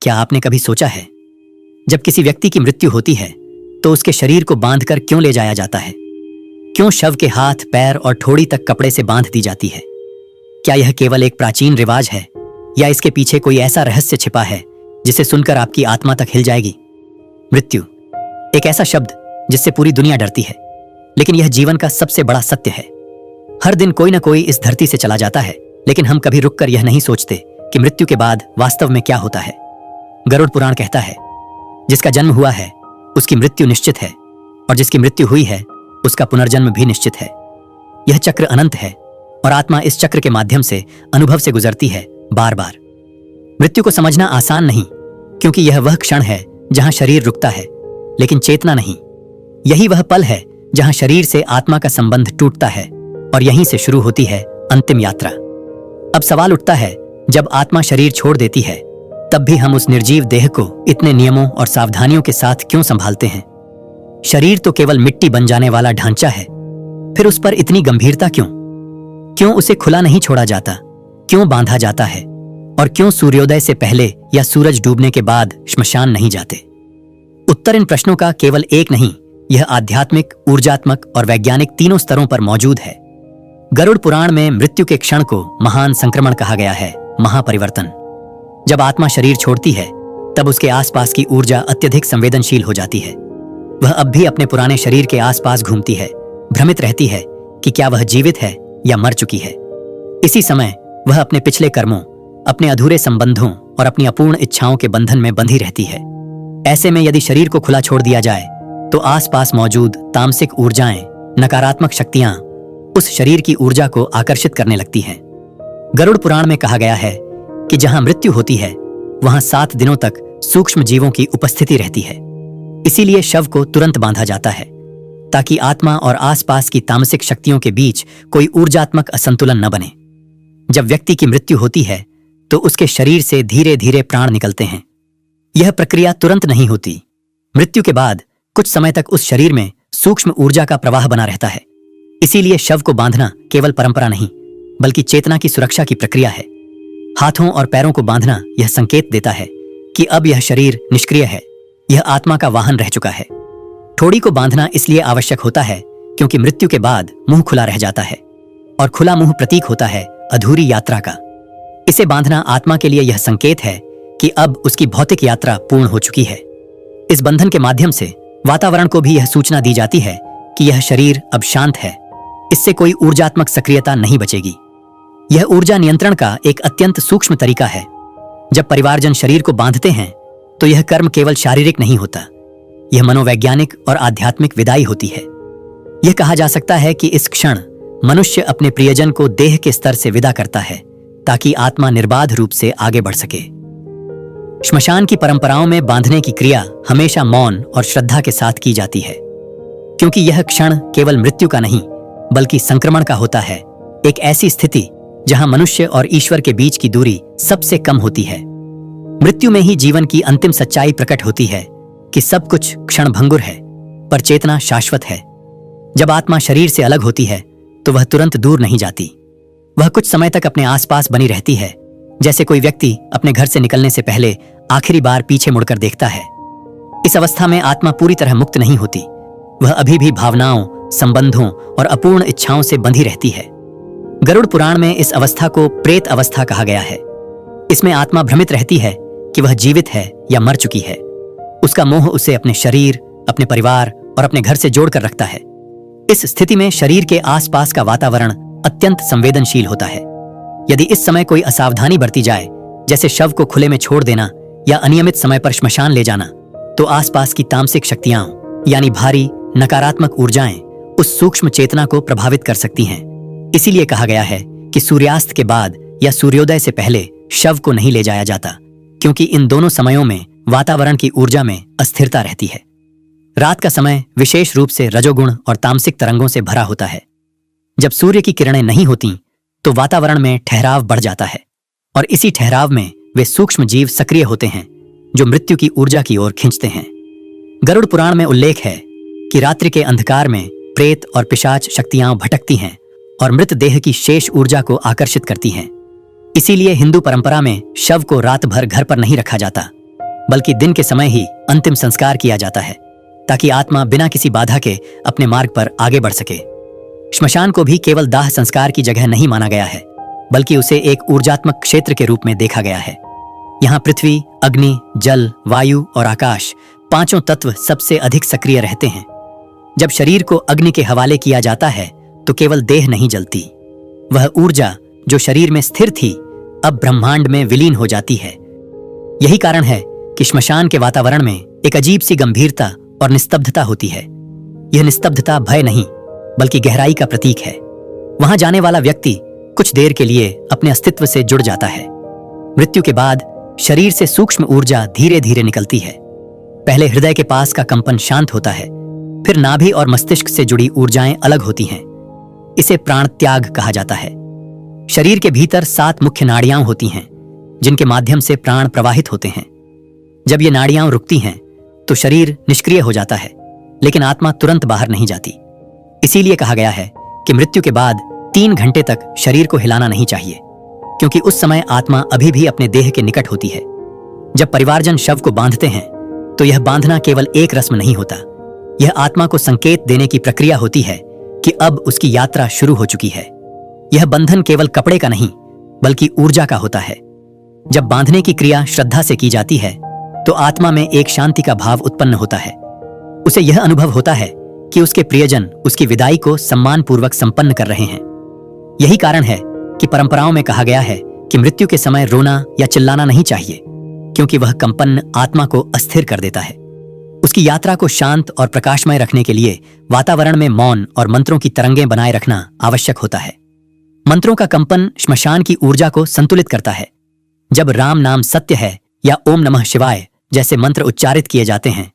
क्या आपने कभी सोचा है, जब किसी व्यक्ति की मृत्यु होती है तो उसके शरीर को बांधकर क्यों ले जाया जाता है? क्यों शव के हाथ, पैर और ठोड़ी तक कपड़े से बांध दी जाती है? क्या यह केवल एक प्राचीन रिवाज है या इसके पीछे कोई ऐसा रहस्य छिपा है जिसे सुनकर आपकी आत्मा तक हिल जाएगी? मृत्यु एक ऐसा शब्द जिससे पूरी दुनिया डरती है, लेकिन यह जीवन का सबसे बड़ा सत्य है। हर दिन कोई ना कोई इस धरती से चला जाता है, लेकिन हम कभी रुककर यह नहीं सोचते कि मृत्यु के बाद वास्तव में क्या होता है। गरुड़ पुराण कहता है, जिसका जन्म हुआ है उसकी मृत्यु निश्चित है, और जिसकी मृत्यु हुई है उसका पुनर्जन्म भी निश्चित है। यह चक्र अनंत है और आत्मा इस चक्र के माध्यम से अनुभव से गुजरती है बार बार। मृत्यु को समझना आसान नहीं, क्योंकि यह वह क्षण है जहां शरीर रुकता है, लेकिन चेतना नहीं। यही वह पल है जहां शरीर से आत्मा का संबंध टूटता है और यहीं से शुरू होती है अंतिम यात्रा। अब सवाल उठता है, जब आत्मा शरीर छोड़ देती है तब भी हम उस निर्जीव देह को इतने नियमों और सावधानियों के साथ क्यों संभालते हैं? शरीर तो केवल मिट्टी बन जाने वाला ढांचा है, फिर उस पर इतनी गंभीरता क्यों? क्यों उसे खुला नहीं छोड़ा जाता? क्यों बांधा जाता है? और क्यों सूर्योदय से पहले या सूरज डूबने के बाद श्मशान नहीं जाते? उत्तर इन प्रश्नों का केवल एक नहीं, यह आध्यात्मिक, ऊर्जात्मक और वैज्ञानिक तीनों स्तरों पर मौजूद है। गरुड़ पुराण में मृत्यु के क्षण को महान संक्रमण कहा गया है, महापरिवर्तन। जब आत्मा शरीर छोड़ती है तब उसके आसपास की ऊर्जा अत्यधिक संवेदनशील हो जाती है। वह अब भी अपने पुराने शरीर के आसपास घूमती है, भ्रमित रहती है कि क्या वह जीवित है या मर चुकी है। इसी समय वह अपने पिछले कर्मों, अपने अधूरे संबंधों और अपनी अपूर्ण इच्छाओं के बंधन में बंधी रहती है। ऐसे में यदि शरीर को खुला छोड़ दिया जाए तो आसपास मौजूद तामसिक ऊर्जाएं, नकारात्मक शक्तियां उस शरीर की ऊर्जा को आकर्षित करने लगती हैं। गरुड़ पुराण में कहा गया है कि जहां मृत्यु होती है वहां 7 दिनों तक सूक्ष्म जीवों की उपस्थिति रहती है। इसीलिए शव को तुरंत बांधा जाता है, ताकि आत्मा और आसपास की तामसिक शक्तियों के बीच कोई ऊर्जात्मक असंतुलन न बने। जब व्यक्ति की मृत्यु होती है तो उसके शरीर से धीरे धीरे प्राण निकलते हैं। यह प्रक्रिया तुरंत नहीं होती। मृत्यु के बाद कुछ समय तक उस शरीर में सूक्ष्म ऊर्जा का प्रवाह बना रहता है। इसीलिए शव को बांधना केवल परंपरा नहीं, बल्कि चेतना की सुरक्षा की प्रक्रिया है। हाथों और पैरों को बांधना यह संकेत देता है कि अब यह शरीर निष्क्रिय है, यह आत्मा का वाहन रह चुका है। ठोड़ी को बांधना इसलिए आवश्यक होता है क्योंकि मृत्यु के बाद मुंह खुला रह जाता है, और खुला मुंह प्रतीक होता है अधूरी यात्रा का। इसे बांधना आत्मा के लिए यह संकेत है कि अब उसकी भौतिक यात्रा पूर्ण हो चुकी है। इस बंधन के माध्यम से वातावरण को भी यह सूचना दी जाती है कि यह शरीर अब शांत है, इससे कोई ऊर्जात्मक सक्रियता नहीं बचेगी। यह ऊर्जा नियंत्रण का एक अत्यंत सूक्ष्म तरीका है। जब परिवारजन शरीर को बांधते हैं तो यह कर्म केवल शारीरिक नहीं होता, यह मनोवैज्ञानिक और आध्यात्मिक विदाई होती है। यह कहा जा सकता है कि इस क्षण मनुष्य अपने प्रियजन को देह के स्तर से विदा करता है, ताकि आत्मा निर्बाध रूप से आगे बढ़ सके। श्मशान की परंपराओं में बांधने की क्रिया हमेशा मौन और श्रद्धा के साथ की जाती है, क्योंकि यह क्षण केवल मृत्यु का नहीं बल्कि संक्रमण का होता है। एक ऐसी स्थिति जहां मनुष्य और ईश्वर के बीच की दूरी सबसे कम होती है। मृत्यु में ही जीवन की अंतिम सच्चाई प्रकट होती है कि सब कुछ क्षणभंगुर है, पर चेतना शाश्वत है। जब आत्मा शरीर से अलग होती है तो वह तुरंत दूर नहीं जाती। वह कुछ समय तक अपने आसपास बनी रहती है, जैसे कोई व्यक्ति अपने घर से निकलने से पहले आखिरी बार पीछे मुड़कर देखता है। इस अवस्था में आत्मा पूरी तरह मुक्त नहीं होती। वह अभी भी भावनाओं, संबंधों और अपूर्ण इच्छाओं से बंधी रहती है। गरुड़ पुराण में इस अवस्था को प्रेत अवस्था कहा गया है। इसमें आत्मा भ्रमित रहती है कि वह जीवित है या मर चुकी है। उसका मोह उसे अपने शरीर, अपने परिवार और अपने घर से जोड़कर रखता है। इस स्थिति में शरीर के आसपास का वातावरण अत्यंत संवेदनशील होता है। यदि इस समय कोई असावधानी बरती जाए, जैसे शव को खुले में छोड़ देना या अनियमित समय पर श्मशान ले जाना, तो आसपास की तामसिक शक्तियां यानी भारी नकारात्मक ऊर्जाएं उस सूक्ष्म चेतना को प्रभावित कर सकती हैं। इसीलिए कहा गया है कि सूर्यास्त के बाद या सूर्योदय से पहले शव को नहीं ले जाया जाता, क्योंकि इन दोनों समयों में वातावरण की ऊर्जा में अस्थिरता रहती है। रात का समय विशेष रूप से रजोगुण और तामसिक तरंगों से भरा होता है। जब सूर्य की किरणें नहीं होती तो वातावरण में ठहराव बढ़ जाता है, और इसी ठहराव में वे सूक्ष्म जीव सक्रिय होते हैं जो मृत्यु की ऊर्जा की ओर खींचते हैं। गरुड़ पुराण में उल्लेख है कि रात्रि के अंधकार में प्रेत और पिशाच शक्तियां भटकती हैं और मृत देह की शेष ऊर्जा को आकर्षित करती हैं। इसीलिए हिंदू परंपरा में शव को रात भर घर पर नहीं रखा जाता, बल्कि दिन के समय ही अंतिम संस्कार किया जाता है, ताकि आत्मा बिना किसी बाधा के अपने मार्ग पर आगे बढ़ सके। श्मशान को भी केवल दाह संस्कार की जगह नहीं माना गया है, बल्कि उसे एक ऊर्जात्मक क्षेत्र के रूप में देखा गया है। यहाँ पृथ्वी, अग्नि, जल, वायु और आकाश, पांचों तत्व सबसे अधिक सक्रिय रहते हैं। जब शरीर को अग्नि के हवाले किया जाता है तो केवल देह नहीं जलती, वह ऊर्जा जो शरीर में स्थिर थी अब ब्रह्मांड में विलीन हो जाती है। यही कारण है कि श्मशान के वातावरण में एक अजीब सी गंभीरता और निस्तब्धता होती है। यह निस्तब्धता भय नहीं, बल्कि गहराई का प्रतीक है। वहां जाने वाला व्यक्ति कुछ देर के लिए अपने अस्तित्व से जुड़ जाता है। मृत्यु के बाद शरीर से सूक्ष्म ऊर्जा धीरे धीरे निकलती है। पहले हृदय के पास का कंपन शांत होता है, फिर नाभि और मस्तिष्क से जुड़ी ऊर्जाएं अलग होती हैं। इसे प्राण त्याग कहा जाता है। शरीर के भीतर 7 मुख्य नाड़ियां होती हैं, जिनके माध्यम से प्राण प्रवाहित होते हैं। जब ये नाड़ियां रुकती हैं तो शरीर निष्क्रिय हो जाता है, लेकिन आत्मा तुरंत बाहर नहीं जाती। इसीलिए कहा गया है कि मृत्यु के बाद 3 घंटे तक शरीर को हिलाना नहीं चाहिए, क्योंकि उस समय आत्मा अभी भी अपने देह के निकट होती है। जब परिवारजन शव को बांधते हैं तो यह बांधना केवल एक रस्म नहीं होता, यह आत्मा को संकेत देने की प्रक्रिया होती है कि अब उसकी यात्रा शुरू हो चुकी है। यह बंधन केवल कपड़े का नहीं, बल्कि ऊर्जा का होता है। जब बांधने की क्रिया श्रद्धा से की जाती है तो आत्मा में एक शांति का भाव उत्पन्न होता है। उसे यह अनुभव होता है कि उसके प्रियजन उसकी विदाई को सम्मानपूर्वक संपन्न कर रहे हैं। यही कारण है कि परंपराओं में कहा गया है कि मृत्यु के समय रोना या चिल्लाना नहीं चाहिए, क्योंकि वह कंपन आत्मा को अस्थिर कर देता है। उसकी यात्रा को शांत और प्रकाशमय रखने के लिए वातावरण में मौन और मंत्रों की तरंगें बनाए रखना आवश्यक होता है। मंत्रों का कंपन श्मशान की ऊर्जा को संतुलित करता है। जब राम नाम सत्य है या ओम नमः शिवाय जैसे मंत्र उच्चारित किए जाते हैं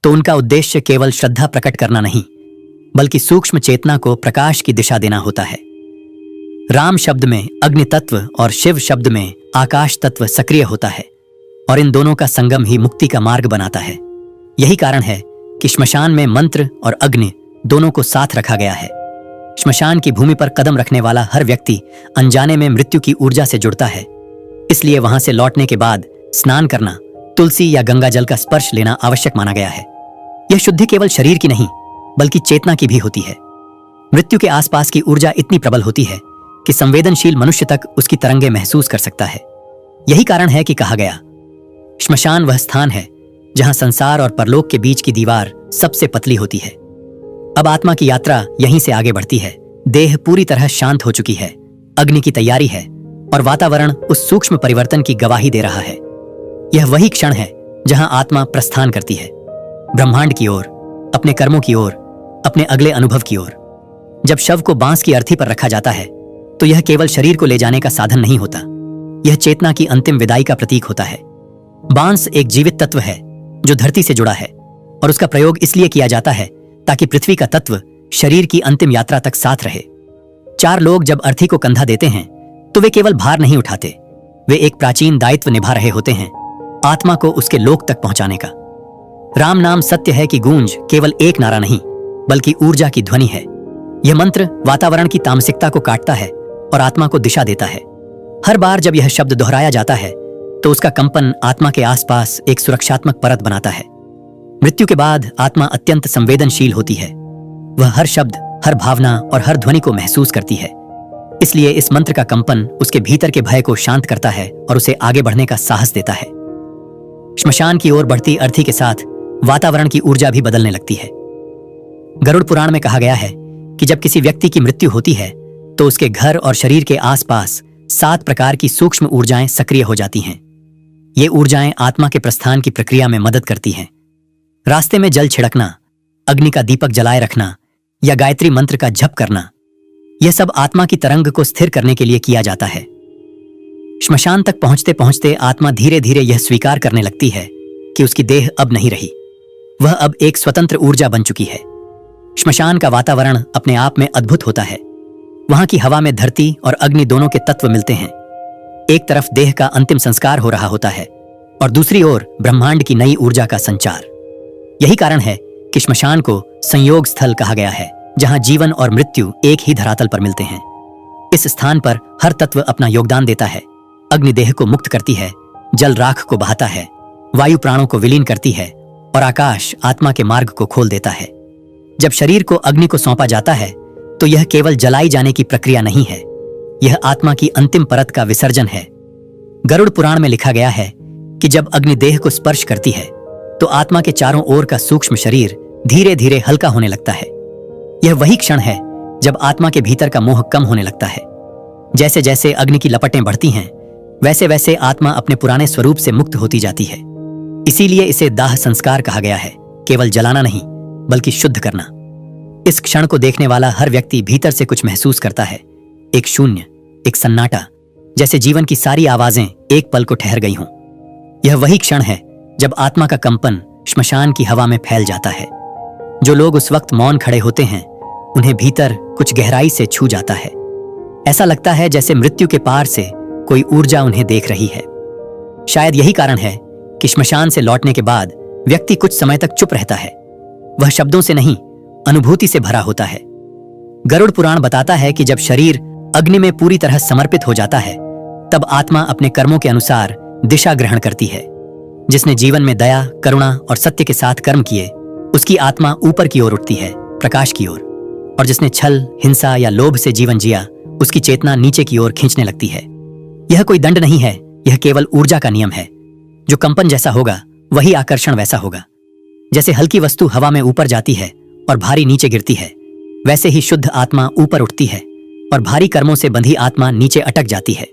तो उनका उद्देश्य केवल श्रद्धा प्रकट करना नहीं, बल्कि सूक्ष्म चेतना को प्रकाश की दिशा देना होता है। राम शब्द में अग्नि तत्व और शिव शब्द में आकाश तत्व सक्रिय होता है, और इन दोनों का संगम ही मुक्ति का मार्ग बनाता है। यही कारण है कि श्मशान में मंत्र और अग्नि दोनों को साथ रखा गया है। श्मशान की भूमि पर कदम रखने वाला हर व्यक्ति अनजाने में मृत्यु की ऊर्जा से जुड़ता है। इसलिए वहां से लौटने के बाद स्नान करना, तुलसी या गंगा जल का स्पर्श लेना आवश्यक माना गया है। यह शुद्धि केवल शरीर की नहीं, बल्कि चेतना की भी होती है। मृत्यु के आसपास की ऊर्जा इतनी प्रबल होती है कि संवेदनशील मनुष्य तक उसकी तरंगे महसूस कर सकता है। यही कारण है कि कहा गया, श्मशान वह स्थान है जहां संसार और परलोक के बीच की दीवार सबसे पतली होती है। अब आत्मा की यात्रा यहीं से आगे बढ़ती है। देह पूरी तरह शांत हो चुकी है, अग्नि की तैयारी है और वातावरण उस सूक्ष्म परिवर्तन की गवाही दे रहा है। यह वही क्षण है जहां आत्मा प्रस्थान करती है, ब्रह्मांड की ओर, अपने कर्मों की ओर, अपने अगले अनुभव की ओर। जब शव को बांस की अर्थी पर रखा जाता है तो यह केवल शरीर को ले जाने का साधन नहीं होता, यह चेतना की अंतिम विदाई का प्रतीक होता है। बांस एक जीवित तत्व है जो धरती से जुड़ा है, और उसका प्रयोग इसलिए किया जाता है ताकि पृथ्वी का तत्व शरीर की अंतिम यात्रा तक साथ रहे। 4 लोग जब अर्थी को कंधा देते हैं तो वे केवल भार नहीं उठाते, वे एक प्राचीन दायित्व निभा रहे होते हैं, आत्मा को उसके लोक तक पहुंचाने का। राम नाम सत्य है कि गूंज केवल एक नारा नहीं, बल्कि ऊर्जा की ध्वनि है। यह मंत्र वातावरण की तामसिकता को काटता है और आत्मा को दिशा देता है। हर बार जब यह शब्द दोहराया जाता है तो उसका कंपन आत्मा के आसपास एक सुरक्षात्मक परत बनाता है। मृत्यु के बाद आत्मा अत्यंत संवेदनशील होती है। वह हर शब्द, हर भावना और हर ध्वनि को महसूस करती है। इसलिए इस मंत्र का कंपन उसके भीतर के भय को शांत करता है और उसे आगे बढ़ने का साहस देता है। श्मशान की ओर बढ़ती अर्थी के साथ वातावरण की ऊर्जा भी बदलने लगती है। गरुड़ पुराण में कहा गया है कि जब किसी व्यक्ति की मृत्यु होती है तो उसके घर और शरीर के आसपास 7 प्रकार की सूक्ष्म ऊर्जाएं सक्रिय हो जाती हैं। ये ऊर्जाएं आत्मा के प्रस्थान की प्रक्रिया में मदद करती हैं। रास्ते में जल छिड़कना, अग्नि का दीपक जलाए रखना या गायत्री मंत्र का जप करना, यह सब आत्मा की तरंग को स्थिर करने के लिए किया जाता है। श्मशान तक पहुंचते पहुंचते आत्मा धीरे धीरे यह स्वीकार करने लगती है कि उसकी देह अब नहीं रही, वह अब एक स्वतंत्र ऊर्जा बन चुकी है। श्मशान का वातावरण अपने आप में अद्भुत होता है। वहां की हवा में धरती और अग्नि दोनों के तत्व मिलते हैं। एक तरफ देह का अंतिम संस्कार हो रहा होता है और दूसरी ओर ब्रह्मांड की नई ऊर्जा का संचार। यही कारण है कि श्मशान को संयोग स्थल कहा गया है, जहां जीवन और मृत्यु एक ही धरातल पर मिलते हैं। इस स्थान पर हर तत्व अपना योगदान देता है। अग्नि देह को मुक्त करती है, जल राख को बहाता है वायु प्राणों को विलीन करती है और आकाश आत्मा के मार्ग को खोल देता है। जब शरीर को अग्नि को सौंपा जाता है तो यह केवल जलाई जाने की प्रक्रिया नहीं है, यह आत्मा की अंतिम परत का विसर्जन है। गरुड़ पुराण में लिखा गया है कि जब अग्नि देह को स्पर्श करती है तो आत्मा के चारों ओर का सूक्ष्म शरीर धीरे धीरे हल्का होने लगता है। यह वही क्षण है जब आत्मा के भीतर का मोह कम होने लगता है। जैसे जैसे अग्नि की लपटें बढ़ती हैं, वैसे वैसे आत्मा अपने पुराने स्वरूप से मुक्त होती जाती है। इसीलिए इसे दाह संस्कार कहा गया है, केवल जलाना नहीं बल्कि शुद्ध करना। इस क्षण को देखने वाला हर व्यक्ति भीतर से कुछ महसूस करता है, एक शून्य, एक सन्नाटा, जैसे जीवन की सारी आवाजें एक पल को ठहर गई हों। यह वही क्षण है जब आत्मा का कंपन श्मशान की हवा में फैल जाता है। जो लोग उस वक्त मौन खड़े होते हैं, उन्हें भीतर कुछ गहराई से छू जाता है। ऐसा लगता है जैसे मृत्यु के पार से कोई ऊर्जा उन्हें देख रही है। शायद यही कारण है कि श्मशान से लौटने के बाद व्यक्ति कुछ समय तक चुप रहता है। वह शब्दों से नहीं, अनुभूति से भरा होता है। गरुड़ पुराण बताता है कि जब शरीर अग्नि में पूरी तरह समर्पित हो जाता है, तब आत्मा अपने कर्मों के अनुसार दिशा ग्रहण करती है। जिसने जीवन में दया, करुणा और सत्य के साथ कर्म किए, उसकी आत्मा ऊपर की ओर उठती है, प्रकाश की ओर। और जिसने छल, हिंसा या लोभ से जीवन जिया, उसकी चेतना नीचे की ओर खींचने लगती है। यह कोई दंड नहीं है, यह केवल ऊर्जा का नियम है। जो कंपन जैसा होगा वही आकर्षण वैसा होगा। जैसे हल्की वस्तु हवा में ऊपर जाती है और भारी नीचे गिरती है, वैसे ही शुद्ध आत्मा ऊपर उठती है और भारी कर्मों से बंधी आत्मा नीचे अटक जाती है।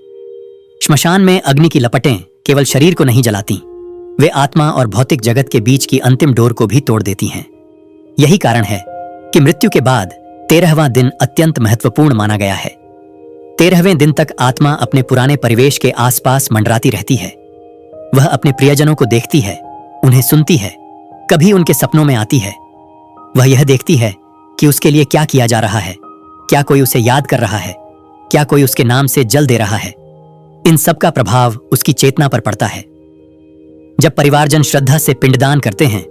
श्मशान में अग्नि की लपटें केवल शरीर को नहीं जलाती, वे आत्मा और भौतिक जगत के बीच की अंतिम डोर को भी तोड़ देती हैं। यही कारण है कि मृत्यु के बाद 13वां दिन अत्यंत महत्वपूर्ण माना गया है। 13वें दिन तक आत्मा अपने पुराने परिवेश के आसपास मंडराती रहती है। वह अपने प्रियजनों को देखती है, उन्हें सुनती है, कभी उनके सपनों में आती है। वह यह देखती है कि उसके लिए क्या किया जा रहा है, क्या कोई उसे याद कर रहा है, क्या कोई उसके नाम से जल दे रहा है। इन सब का प्रभाव उसकी चेतना पर पड़ता है। जब परिवारजन श्रद्धा से पिंडदान करते हैं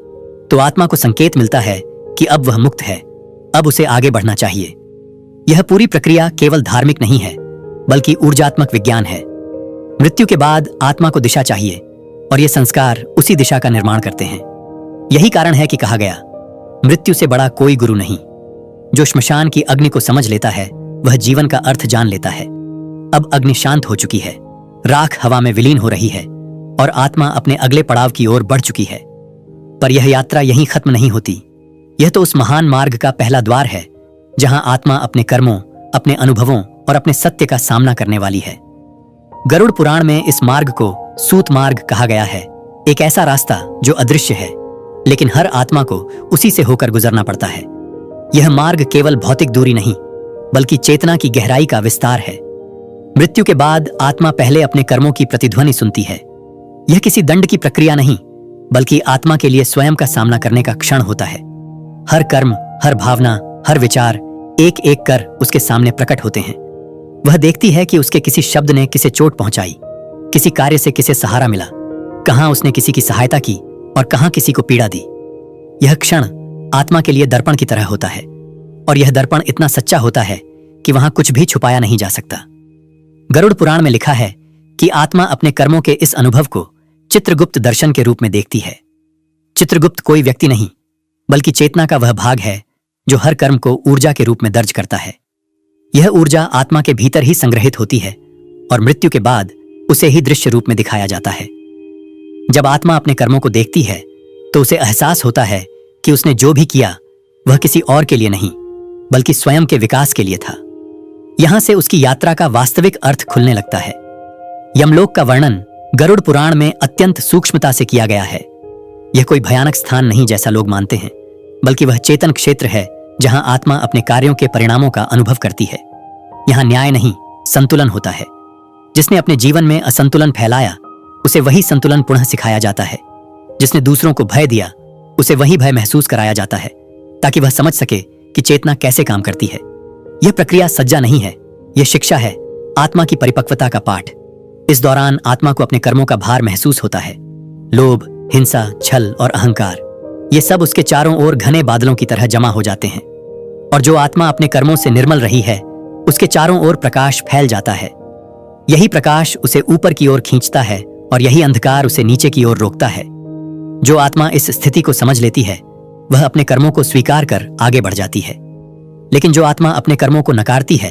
तो आत्मा को संकेत मिलता है कि अब वह मुक्त है, अब उसे आगे बढ़ना चाहिए। यह पूरी प्रक्रिया केवल धार्मिक नहीं है बल्कि ऊर्जात्मक विज्ञान है। मृत्यु के बाद आत्मा को दिशा चाहिए और ये संस्कार उसी दिशा का निर्माण करते हैं। यही कारण है कि कहा गया, मृत्यु से बड़ा कोई गुरु नहीं। जो श्मशान की अग्नि को समझ लेता है वह जीवन का अर्थ जान लेता है। अब अग्नि शांत हो चुकी है, राख हवा में विलीन हो रही है और आत्मा अपने अगले पड़ाव की ओर बढ़ चुकी है। पर यह यात्रा यहीं खत्म नहीं होती। यह तो उस महान मार्ग का पहला द्वार है जहां आत्मा अपने कर्मों, अपने अनुभवों और अपने सत्य का सामना करने वाली है। गरुड़ पुराण में इस मार्ग को सूत मार्ग कहा गया है, एक ऐसा रास्ता जो अदृश्य है लेकिन हर आत्मा को उसी से होकर गुजरना पड़ता है। यह मार्ग केवल भौतिक दूरी नहीं बल्कि चेतना की गहराई का विस्तार है। मृत्यु के बाद आत्मा पहले अपने कर्मों की प्रतिध्वनि सुनती है। यह किसी दंड की प्रक्रिया नहीं बल्कि आत्मा के लिए स्वयं का सामना करने का क्षण होता है। हर कर्म, हर भावना, हर विचार एक एक कर उसके सामने प्रकट होते हैं। वह देखती है कि उसके किसी शब्द ने किसे चोट पहुंचाई, किसी कार्य से किसे सहारा मिला, कहां उसने किसी की सहायता की और कहां किसी को पीड़ा दी। यह क्षण आत्मा के लिए दर्पण की तरह होता है और यह दर्पण इतना सच्चा होता है कि वहां कुछ भी छुपाया नहीं जा सकता। गरुड़ पुराण में लिखा है कि आत्मा अपने कर्मों के इस अनुभव को चित्रगुप्त दर्शन के रूप में देखती है। चित्रगुप्त कोई व्यक्ति नहीं बल्कि चेतना का वह भाग है जो हर कर्म को ऊर्जा के रूप में दर्ज करता है। यह ऊर्जा आत्मा के भीतर ही संग्रहित होती है और मृत्यु के बाद उसे ही दृश्य रूप में दिखाया जाता है। जब आत्मा अपने कर्मों को देखती है तो उसे एहसास होता है कि उसने जो भी किया वह किसी और के लिए नहीं बल्कि स्वयं के विकास के लिए था। यहां से उसकी यात्रा का वास्तविक अर्थ खुलने लगता है। यमलोक का वर्णन गरुड़ पुराण में अत्यंत सूक्ष्मता से किया गया है। यह कोई भयानक स्थान नहीं जैसा लोग मानते हैं, बल्कि वह चेतन क्षेत्र है जहां आत्मा अपने कार्यों के परिणामों का अनुभव करती है। यहां न्याय नहीं, संतुलन होता है। जिसने अपने जीवन में असंतुलन फैलाया उसे वही संतुलन पुनः सिखाया जाता है। जिसने दूसरों को भय दिया उसे वही भय महसूस कराया जाता है ताकि वह समझ सके कि चेतना कैसे काम करती है। यह प्रक्रिया सज्जा नहीं है, यह शिक्षा है, आत्मा की परिपक्वता का पाठ। इस दौरान आत्मा को अपने कर्मों का भार महसूस होता है। लोभ, हिंसा, छल और अहंकार, ये सब उसके चारों ओर घने बादलों की तरह जमा हो जाते हैं। और जो आत्मा अपने कर्मों से निर्मल रही है उसके चारों ओर प्रकाश फैल जाता है। यही प्रकाश उसे ऊपर की ओर खींचता है और यही अंधकार उसे नीचे की ओर रोकता है। जो आत्मा इस स्थिति को समझ लेती है वह अपने कर्मों को स्वीकार कर आगे बढ़ जाती है, लेकिन जो आत्मा अपने कर्मों को नकारती है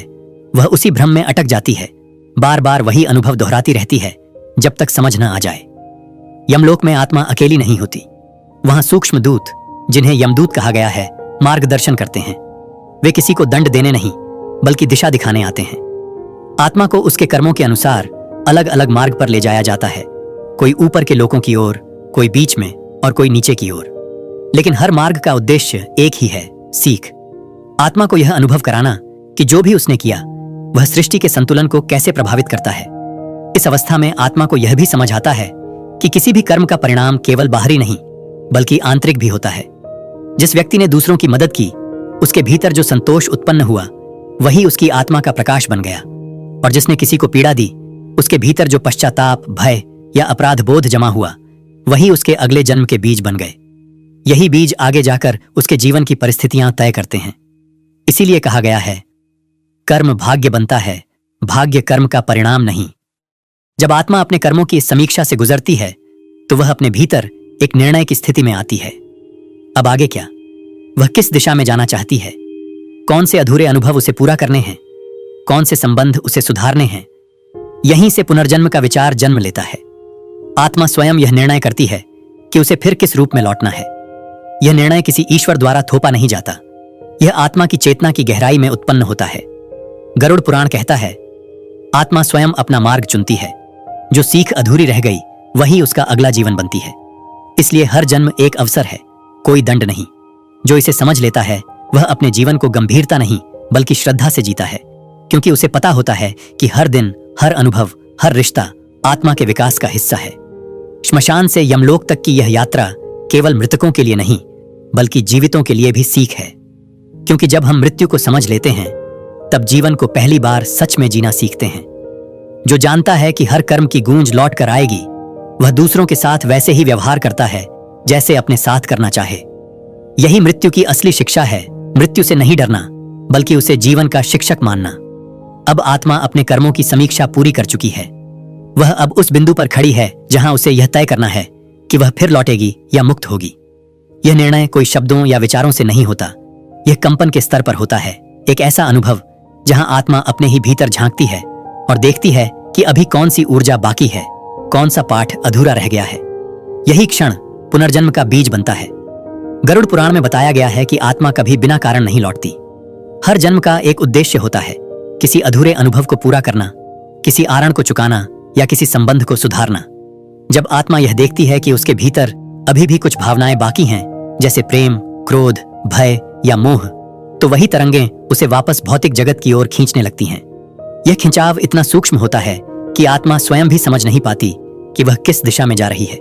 वह उसी भ्रम में अटक जाती है, बार बार वही अनुभव दोहराती रहती है जब तक समझ न आ जाए। यमलोक में आत्मा अकेली नहीं होती, वहां सूक्ष्म दूत, जिन्हें यमदूत कहा गया है, मार्गदर्शन करते हैं। वे किसी को दंड देने नहीं बल्कि दिशा दिखाने आते हैं। आत्मा को उसके कर्मों के अनुसार अलग अलग मार्ग पर ले जाया जाता है, कोई ऊपर के लोकों की ओर, कोई बीच में और कोई नीचे की ओर, लेकिन हर मार्ग का उद्देश्य एक ही है, सीख। आत्मा को यह अनुभव कराना कि जो भी उसने किया वह सृष्टि के संतुलन को कैसे प्रभावित करता है। इस अवस्था में आत्मा को यह भी समझ आता है कि किसी भी कर्म का परिणाम केवल बाहरी नहीं बल्कि आंतरिक भी होता है। जिस व्यक्ति ने दूसरों की मदद की, उसके भीतर जो संतोष उत्पन्न हुआ वही उसकी आत्मा का प्रकाश बन गया, और जिसने किसी को पीड़ा दी, उसके भीतर जो पश्चाताप, भय या अपराध बोध जमा हुआ वही उसके अगले जन्म के बीज बन गए। यही बीज आगे जाकर उसके जीवन की परिस्थितियां तय करते हैं। इसीलिए कहा गया है, कर्म भाग्य बनता है, भाग्य कर्म का परिणाम नहीं। जब आत्मा अपने कर्मों की इस समीक्षा से गुजरती है तो वह अपने भीतर एक निर्णय की स्थिति में आती है। अब आगे क्या? वह किस दिशा में जाना चाहती है? कौन से अधूरे अनुभव उसे पूरा करने हैं? कौन से संबंध उसे सुधारने हैं? यहीं से पुनर्जन्म का विचार जन्म लेता है। आत्मा स्वयं यह निर्णय करती है कि उसे फिर किस रूप में लौटना है। यह निर्णय किसी ईश्वर द्वारा थोपा नहीं जाता, यह आत्मा की चेतना की गहराई में उत्पन्न होता है। गरुड़ पुराण कहता है, आत्मा स्वयं अपना मार्ग चुनती है, जो सीख अधूरी रह गई वही उसका अगला जीवन बनती है। इसलिए हर जन्म एक अवसर है, कोई दंड नहीं। जो इसे समझ लेता है वह अपने जीवन को गंभीरता नहीं बल्कि श्रद्धा से जीता है, क्योंकि उसे पता होता है कि हर दिन, हर अनुभव, हर रिश्ता आत्मा के विकास का हिस्सा है। श्मशान से यमलोक तक की यह यात्रा केवल मृतकों के लिए नहीं बल्कि जीवितों के लिए भी सीख है, क्योंकि जब हम मृत्यु को समझ लेते हैं तब जीवन को पहली बार सच में जीना सीखते हैं। जो जानता है कि हर कर्म की गूंज लौट कर आएगी, वह दूसरों के साथ वैसे ही व्यवहार करता है जैसे अपने साथ करना चाहे। यही मृत्यु की असली शिक्षा है, मृत्यु से नहीं डरना बल्कि उसे जीवन का शिक्षक मानना। अब आत्मा अपने कर्मों की समीक्षा पूरी कर चुकी है। वह अब उस बिंदु पर खड़ी है जहां उसे यह तय करना है कि वह फिर लौटेगी या मुक्त होगी। यह निर्णय कोई शब्दों या विचारों से नहीं होता, यह कंपन के स्तर पर होता है। एक ऐसा अनुभव जहां आत्मा अपने ही भीतर झांकती है और देखती है कि अभी कौन सी ऊर्जा बाकी है, कौन सा पाठ अधूरा रह गया है। यही क्षण पुनर्जन्म का बीज बनता है। गरुड़ पुराण में बताया गया है कि आत्मा कभी बिना कारण नहीं लौटती। हर जन्म का एक उद्देश्य होता है, किसी अधूरे अनुभव को पूरा करना, किसी आरण को चुकाना या किसी संबंध को सुधारना। जब आत्मा यह देखती है कि उसके भीतर अभी भी कुछ भावनाएं बाकी हैं, जैसे प्रेम, क्रोध, भय या मोह, तो वही तरंगें उसे वापस भौतिक जगत की ओर खींचने लगती हैं। यह खिंचाव इतना सूक्ष्म होता है कि आत्मा स्वयं भी समझ नहीं पाती कि वह किस दिशा में जा रही है।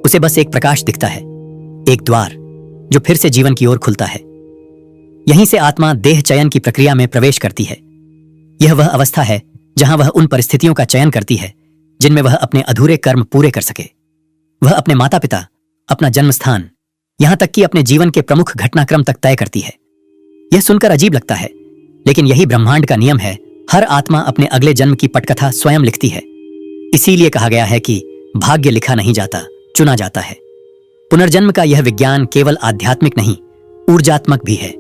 उसे बस एक प्रकाश दिखता है, एक द्वार जो फिर से जीवन की ओर खुलता है। यहीं से आत्मा देह चयन की प्रक्रिया में प्रवेश करती है। यह वह अवस्था है जहां वह उन परिस्थितियों का चयन करती है जिनमें वह अपने अधूरे कर्म पूरे कर सके। वह अपने माता पिता, अपना जन्म स्थान, यहां तक कि अपने जीवन के प्रमुख घटनाक्रम तक तय करती है। यह सुनकर अजीब लगता है, लेकिन यही ब्रह्मांड का नियम है। हर आत्मा अपने अगले जन्म की पटकथा स्वयं लिखती है। इसीलिए कहा गया है कि भाग्य लिखा नहीं जाता, चुना जाता है। पुनर्जन्म का यह विज्ञान केवल आध्यात्मिक नहीं, ऊर्जात्मक भी है।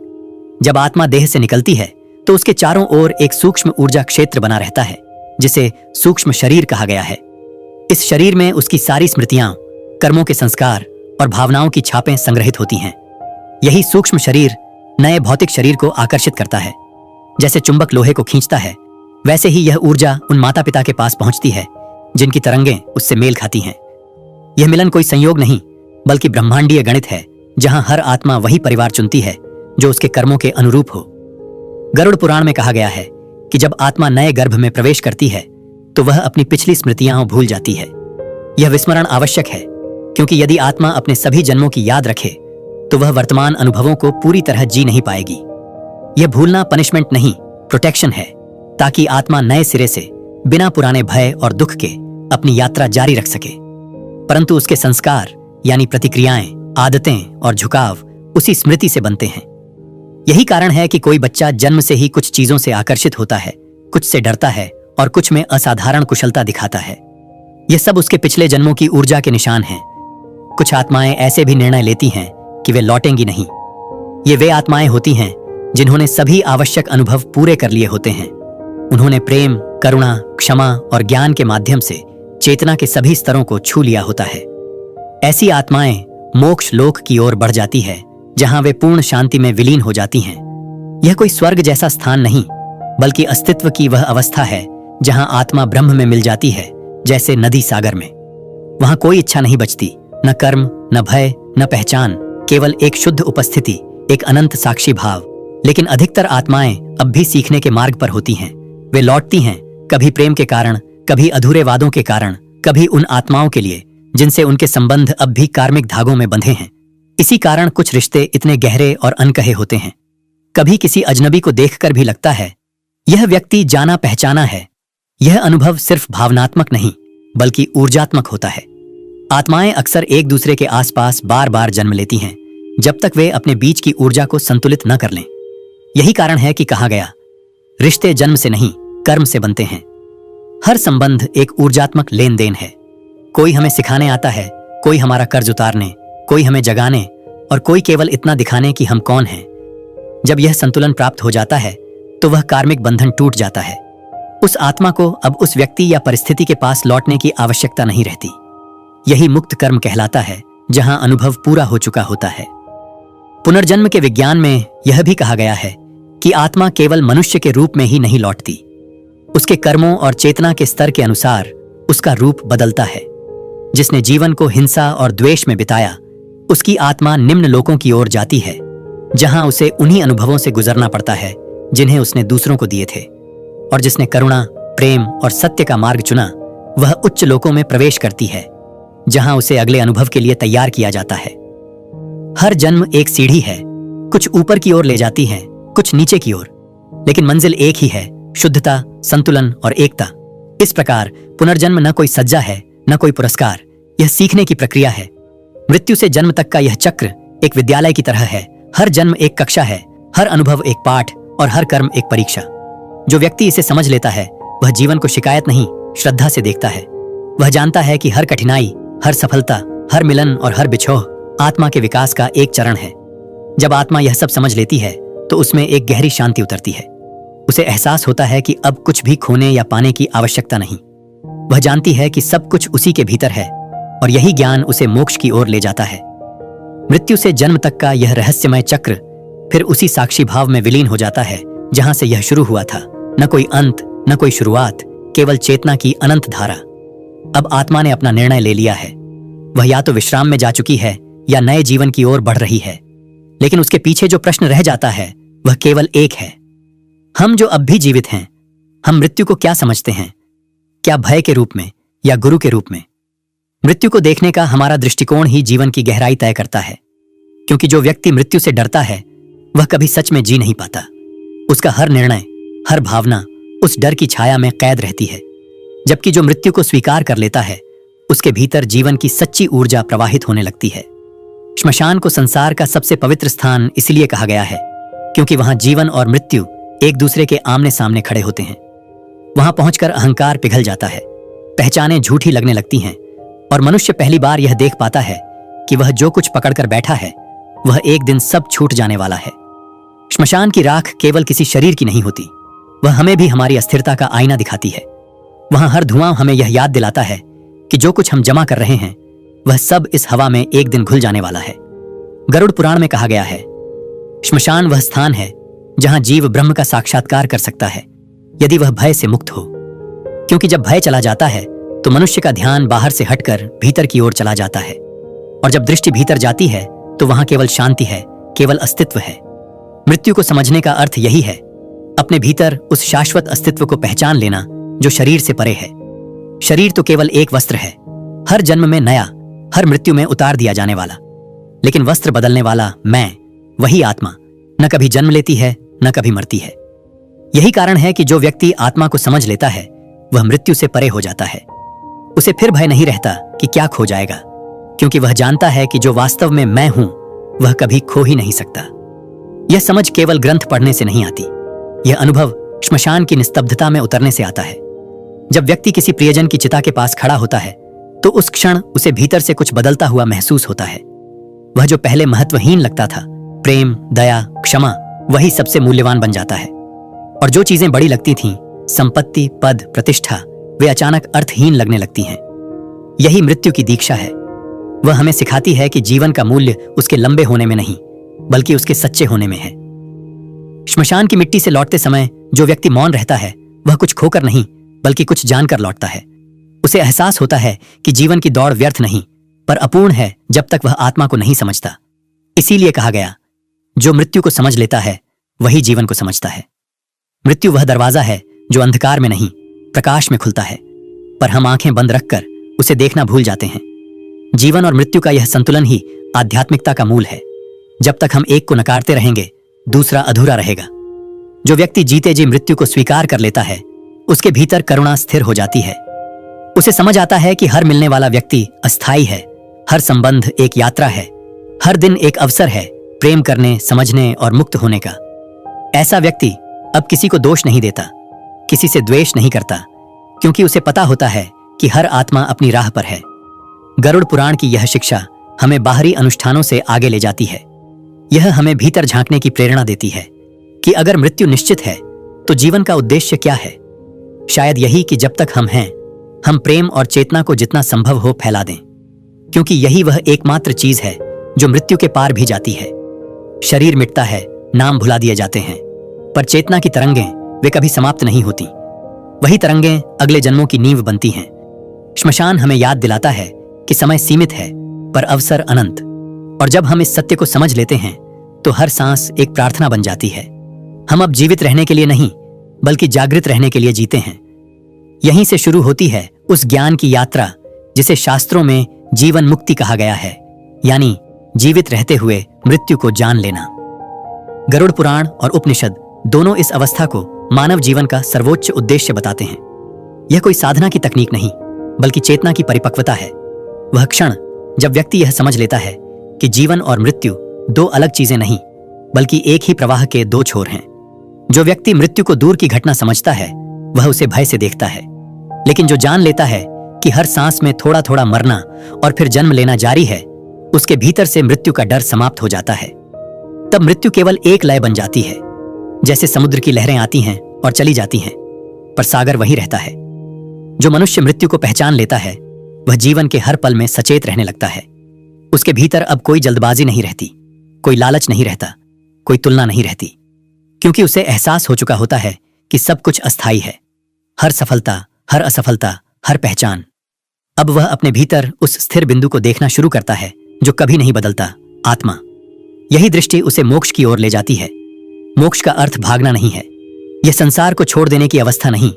जब आत्मा देह से निकलती है तो उसके चारों ओर एक सूक्ष्म ऊर्जा क्षेत्र बना रहता है, जिसे सूक्ष्म शरीर कहा गया है। इस शरीर में उसकी सारी स्मृतियां, कर्मों के संस्कार और भावनाओं की छापें संग्रहित होती हैं। यही सूक्ष्म शरीर नए भौतिक शरीर को आकर्षित करता है। जैसे चुंबक लोहे को खींचता है, वैसे ही यह ऊर्जा उन माता पिता के पास पहुंचती है जिनकी तरंगें उससे मेल खाती हैं। यह मिलन कोई संयोग नहीं बल्कि ब्रह्मांडीय गणित है, जहां हर आत्मा वही परिवार चुनती है जो उसके कर्मों के अनुरूप हो। गरुड़ पुराण में कहा गया है कि जब आत्मा नए गर्भ में प्रवेश करती है तो वह अपनी पिछली स्मृतियां भूल जाती है। यह विस्मरण आवश्यक है, क्योंकि यदि आत्मा अपने सभी जन्मों की याद रखे तो वह वर्तमान अनुभवों को पूरी तरह जी नहीं पाएगी। यह भूलना पनिशमेंट नहीं, प्रोटेक्शन है, ताकि आत्मा नए सिरे से बिना पुराने भय और दुख के अपनी यात्रा जारी रख सके। परंतु उसके संस्कार यानी प्रतिक्रियाएं, आदतें और झुकाव उसी स्मृति से बनते हैं। यही कारण है कि कोई बच्चा जन्म से ही कुछ चीजों से आकर्षित होता है, कुछ से डरता है और कुछ में असाधारण कुशलता दिखाता है। यह सब उसके पिछले जन्मों की ऊर्जा के निशान हैं। कुछ आत्माएं ऐसे भी निर्णय लेती हैं कि वे लौटेंगी नहीं। ये वे आत्माएं होती हैं जिन्होंने सभी आवश्यक अनुभव पूरे कर लिए होते हैं। उन्होंने प्रेम, करुणा, क्षमा और ज्ञान के माध्यम से चेतना के सभी स्तरों को छू लिया होता है। ऐसी आत्माएं मोक्ष लोक की ओर बढ़ जाती है, जहां वे पूर्ण शांति में विलीन हो जाती हैं। यह कोई स्वर्ग जैसा स्थान नहीं, बल्कि अस्तित्व की वह अवस्था है जहां आत्मा ब्रह्म में मिल जाती है, जैसे नदी सागर में। वहां कोई इच्छा नहीं बचती, न कर्म, न भय, न पहचान, केवल एक शुद्ध उपस्थिति, एक अनंत साक्षी भाव। लेकिन अधिकतर आत्माएं अब भी सीखने के मार्ग पर होती हैं। वे लौटती हैं, कभी प्रेम के कारण, कभी अधूरे वादों के कारण, कभी उन आत्माओं के लिए जिनसे उनके संबंध अब भी कार्मिक धागों में बंधे हैं। इसी कारण कुछ रिश्ते इतने गहरे और अनकहे होते हैं। कभी किसी अजनबी को देखकर भी लगता है यह व्यक्ति जाना पहचाना है। यह अनुभव सिर्फ भावनात्मक नहीं, बल्कि ऊर्जात्मक होता है। आत्माएं अक्सर एक दूसरे के आसपास बार बार जन्म लेती हैं, जब तक वे अपने बीच की ऊर्जा को संतुलित न कर लें। यही कारण है कि कहा गया, रिश्ते जन्म से नहीं, कर्म से बनते हैं। हर संबंध एक ऊर्जात्मक लेन देन है। कोई हमें सिखाने आता है, कोई हमारा कर्ज उतारने, कोई हमें जगाने, और कोई केवल इतना दिखाने कि हम कौन हैं। जब यह संतुलन प्राप्त हो जाता है तो वह कार्मिक बंधन टूट जाता है। उस आत्मा को अब उस व्यक्ति या परिस्थिति के पास लौटने की आवश्यकता नहीं रहती। यही मुक्त कर्म कहलाता है, जहां अनुभव पूरा हो चुका होता है। पुनर्जन्म के विज्ञान में यह भी कहा गया है कि आत्मा केवल मनुष्य के रूप में ही नहीं लौटती, उसके कर्मों और चेतना के स्तर के अनुसार उसका रूप बदलता है। जिसने जीवन को हिंसा और द्वेष में बिताया, उसकी आत्मा निम्न लोकों की ओर जाती है, जहां उसे उन्हीं अनुभवों से गुजरना पड़ता है जिन्हें उसने दूसरों को दिए थे। और जिसने करुणा, प्रेम और सत्य का मार्ग चुना, वह उच्च लोकों में प्रवेश करती है, जहां उसे अगले अनुभव के लिए तैयार किया जाता है। हर जन्म एक सीढ़ी है, कुछ ऊपर की ओर ले जाती है, कुछ नीचे की ओर, लेकिन मंजिल एक ही है, शुद्धता, संतुलन और एकता। इस प्रकार पुनर्जन्म न कोई सज्जा है, न कोई पुरस्कार, यह सीखने की प्रक्रिया है। मृत्यु से जन्म तक का यह चक्र एक विद्यालय की तरह है। हर जन्म एक कक्षा है, हर अनुभव एक पाठ और हर कर्म एक परीक्षा। जो व्यक्ति इसे समझ लेता है, वह जीवन को शिकायत नहीं, श्रद्धा से देखता है। वह जानता है कि हर कठिनाई, हर सफलता, हर मिलन और हर बिछोह आत्मा के विकास का एक चरण है। जब आत्मा यह सब समझ लेती है तो उसमें एक गहरी शांति उतरती है। उसे एहसास होता है कि अब कुछ भी खोने या पाने की आवश्यकता नहीं। वह जानती है कि सब कुछ उसी के भीतर है, और यही ज्ञान उसे मोक्ष की ओर ले जाता है। मृत्यु से जन्म तक का यह रहस्यमय चक्र फिर उसी साक्षी भाव में विलीन हो जाता है जहां से यह शुरू हुआ था। न कोई अंत, न कोई शुरुआत, केवल चेतना की अनंत धारा। अब आत्मा ने अपना निर्णय ले लिया है। वह या तो विश्राम में जा चुकी है या नए जीवन की ओर बढ़ रही है। लेकिन उसके पीछे जो प्रश्न रह जाता है वह केवल एक है, हम जो अब भी जीवित हैं, हम मृत्यु को क्या समझते हैं? क्या भय के रूप में या गुरु के रूप में? मृत्यु को देखने का हमारा दृष्टिकोण ही जीवन की गहराई तय करता है। क्योंकि जो व्यक्ति मृत्यु से डरता है वह कभी सच में जी नहीं पाता। उसका हर निर्णय, हर भावना उस डर की छाया में कैद रहती है। जबकि जो मृत्यु को स्वीकार कर लेता है, उसके भीतर जीवन की सच्ची ऊर्जा प्रवाहित होने लगती है। श्मशान को संसार का सबसे पवित्र स्थान इसलिए कहा गया है क्योंकि वहां जीवन और मृत्यु एक दूसरे के आमने सामने खड़े होते हैं। वहां पहुंचकर अहंकार पिघल जाता है, पहचानें झूठी लगने लगती हैं, और मनुष्य पहली बार यह देख पाता है कि वह जो कुछ पकड़कर बैठा है वह एक दिन सब छूट जाने वाला है। श्मशान की राख केवल किसी शरीर की नहीं होती, वह हमें भी हमारी अस्थिरता का आईना दिखाती है। वहां हर धुआं हमें यह याद दिलाता है कि जो कुछ हम जमा कर रहे हैं वह सब इस हवा में एक दिन घुल जाने वाला है। गरुड़ पुराण में कहा गया है, श्मशान वह स्थान है जहां जीव ब्रह्म का साक्षात्कार कर सकता है यदि वह भय से मुक्त हो। क्योंकि जब भय चला जाता है तो मनुष्य का ध्यान बाहर से हटकर भीतर की ओर चला जाता है, और जब दृष्टि भीतर जाती है तो वहां केवल शांति है, केवल अस्तित्व है। मृत्यु को समझने का अर्थ यही है, अपने भीतर उस शाश्वत अस्तित्व को पहचान लेना जो शरीर से परे है। शरीर तो केवल एक वस्त्र है, हर जन्म में नया, हर मृत्यु में उतार दिया जाने वाला। लेकिन वस्त्र बदलने वाला मैं, वही आत्मा, न कभी जन्म लेती है न कभी मरती है। यही कारण है कि जो व्यक्ति आत्मा को समझ लेता है वह मृत्यु से परे हो जाता है। उसे फिर भय नहीं रहता कि क्या खो जाएगा, क्योंकि वह जानता है कि जो वास्तव में मैं हूं वह कभी खो ही नहीं सकता। यह समझ केवल ग्रंथ पढ़ने से नहीं आती, यह अनुभव श्मशान की निस्तब्धता में उतरने से आता है। जब व्यक्ति किसी प्रियजन की चिता के पास खड़ा होता है तो उस क्षण उसे भीतर से कुछ बदलता हुआ महसूस होता है। वह जो पहले महत्वहीन लगता था, प्रेम, दया, क्षमा, वही सबसे मूल्यवान बन जाता है। और जो चीजें बड़ी लगती थीं, संपत्ति, पद, प्रतिष्ठा, वे अचानक अर्थहीन लगने लगती हैं। यही मृत्यु की दीक्षा है। वह हमें सिखाती है कि जीवन का मूल्य उसके लंबे होने में नहीं, बल्कि उसके सच्चे होने में है। श्मशान की मिट्टी से लौटते समय जो व्यक्ति मौन रहता है, वह कुछ खोकर नहीं, बल्कि कुछ जानकर लौटता है। उसे एहसास होता है कि जीवन की दौड़ व्यर्थ नहीं, पर अपूर्ण है जब तक वह आत्मा को नहीं समझता। इसीलिए कहा गया, जो मृत्यु को समझ लेता है वही जीवन को समझता है। मृत्यु वह दरवाजा है जो अंधकार में नहीं, प्रकाश में खुलता है, पर हम आंखें बंद रखकर उसे देखना भूल जाते हैं। जीवन और मृत्यु का यह संतुलन ही आध्यात्मिकता का मूल है। जब तक हम एक को नकारते रहेंगे, दूसरा अधूरा रहेगा। जो व्यक्ति जीते जी मृत्यु को स्वीकार कर लेता है, उसके भीतर करुणा स्थिर हो जाती है। उसे समझ आता है कि हर मिलने वाला व्यक्ति अस्थायी है, हर संबंध एक यात्रा है, हर दिन एक अवसर है प्रेम करने, समझने और मुक्त होने का। ऐसा व्यक्ति अब किसी को दोष नहीं देता, किसी से द्वेष नहीं करता, क्योंकि उसे पता होता है कि हर आत्मा अपनी राह पर है। गरुड़ पुराण की यह शिक्षा हमें बाहरी अनुष्ठानों से आगे ले जाती है। यह हमें भीतर झांकने की प्रेरणा देती है कि अगर मृत्यु निश्चित है तो जीवन का उद्देश्य क्या है। शायद यही कि जब तक हम हैं, हम प्रेम और चेतना को जितना संभव हो फैला दें, क्योंकि यही वह एकमात्र चीज है जो मृत्यु के पार भी जाती है। शरीर मिटता है, नाम भुला दिए जाते हैं, पर चेतना की तरंगें वे कभी समाप्त नहीं होती। वही तरंगें अगले जन्मों की नींव बनती हैं। श्मशान हमें याद दिलाता है कि समय सीमित है, पर अवसर अनंत। और जब हम इस सत्य को समझ लेते हैं तो हर सांस एक प्रार्थना बन जाती है। हम अब जीवित रहने के लिए नहीं, बल्कि जागृत रहने के लिए जीते हैं। यहीं से शुरू होती है उस ज्ञान की यात्रा जिसे शास्त्रों में जीवन मुक्ति कहा गया है, यानी जीवित रहते हुए मृत्यु को जान लेना। गरुड़ पुराण और उपनिषद दोनों इस अवस्था को मानव जीवन का सर्वोच्च उद्देश्य बताते हैं। यह कोई साधना की तकनीक नहीं, बल्कि चेतना की परिपक्वता है। वह क्षण जब व्यक्ति यह समझ लेता है कि जीवन और मृत्यु दो अलग चीजें नहीं, बल्कि एक ही प्रवाह के दो छोर हैं। जो व्यक्ति मृत्यु को दूर की घटना समझता है, वह उसे भय से देखता है, लेकिन जो जान लेता है कि हर सांस में थोड़ा थोड़ा मरना और फिर जन्म लेना जारी है, उसके भीतर से मृत्यु का डर समाप्त हो जाता है। तब मृत्यु केवल एक लय बन जाती है। जैसे समुद्र की लहरें आती हैं और चली जाती हैं, पर सागर वहीं रहता है। जो मनुष्य मृत्यु को पहचान लेता है, वह जीवन के हर पल में सचेत रहने लगता है। उसके भीतर अब कोई जल्दबाजी नहीं रहती, कोई लालच नहीं रहता, कोई तुलना नहीं रहती, क्योंकि उसे एहसास हो चुका होता है कि सब कुछ अस्थायी है। हर सफलता, हर असफलता, हर पहचान। अब वह अपने भीतर उस स्थिर बिंदु को देखना शुरू करता है जो कभी नहीं बदलता, आत्मा। यही दृष्टि उसे मोक्ष की ओर ले जाती है। मोक्ष का अर्थ भागना नहीं है। यह संसार को छोड़ देने की अवस्था नहीं,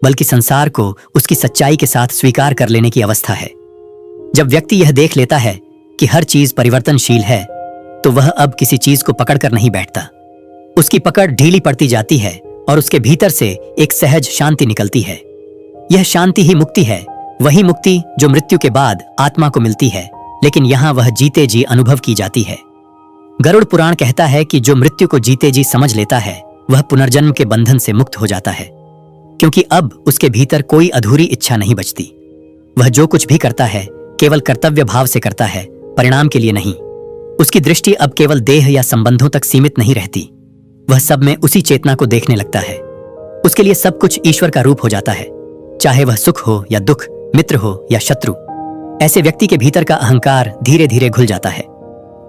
बल्कि संसार को उसकी सच्चाई के साथ स्वीकार कर लेने की अवस्था है। जब व्यक्ति यह देख लेता है कि हर चीज परिवर्तनशील है, तो वह अब किसी चीज को पकड़कर नहीं बैठता। उसकी पकड़ ढीली पड़ती जाती है और उसके भीतर से एक सहज शांति निकलती है। यह शांति ही मुक्ति है, वही मुक्ति जो मृत्यु के बाद आत्मा को मिलती है, लेकिन यहां वह जीते जी अनुभव की जाती है। गरुड़ पुराण कहता है कि जो मृत्यु को जीते जी समझ लेता है, वह पुनर्जन्म के बंधन से मुक्त हो जाता है, क्योंकि अब उसके भीतर कोई अधूरी इच्छा नहीं बचती। वह जो कुछ भी करता है केवल कर्तव्य भाव से करता है, परिणाम के लिए नहीं। उसकी दृष्टि अब केवल देह या संबंधों तक सीमित नहीं रहती, वह सब में उसी चेतना को देखने लगता है। उसके लिए सब कुछ ईश्वर का रूप हो जाता है, चाहे वह सुख हो या दुख, मित्र हो या शत्रु। ऐसे व्यक्ति के भीतर का अहंकार धीरे धीरे घुल जाता है।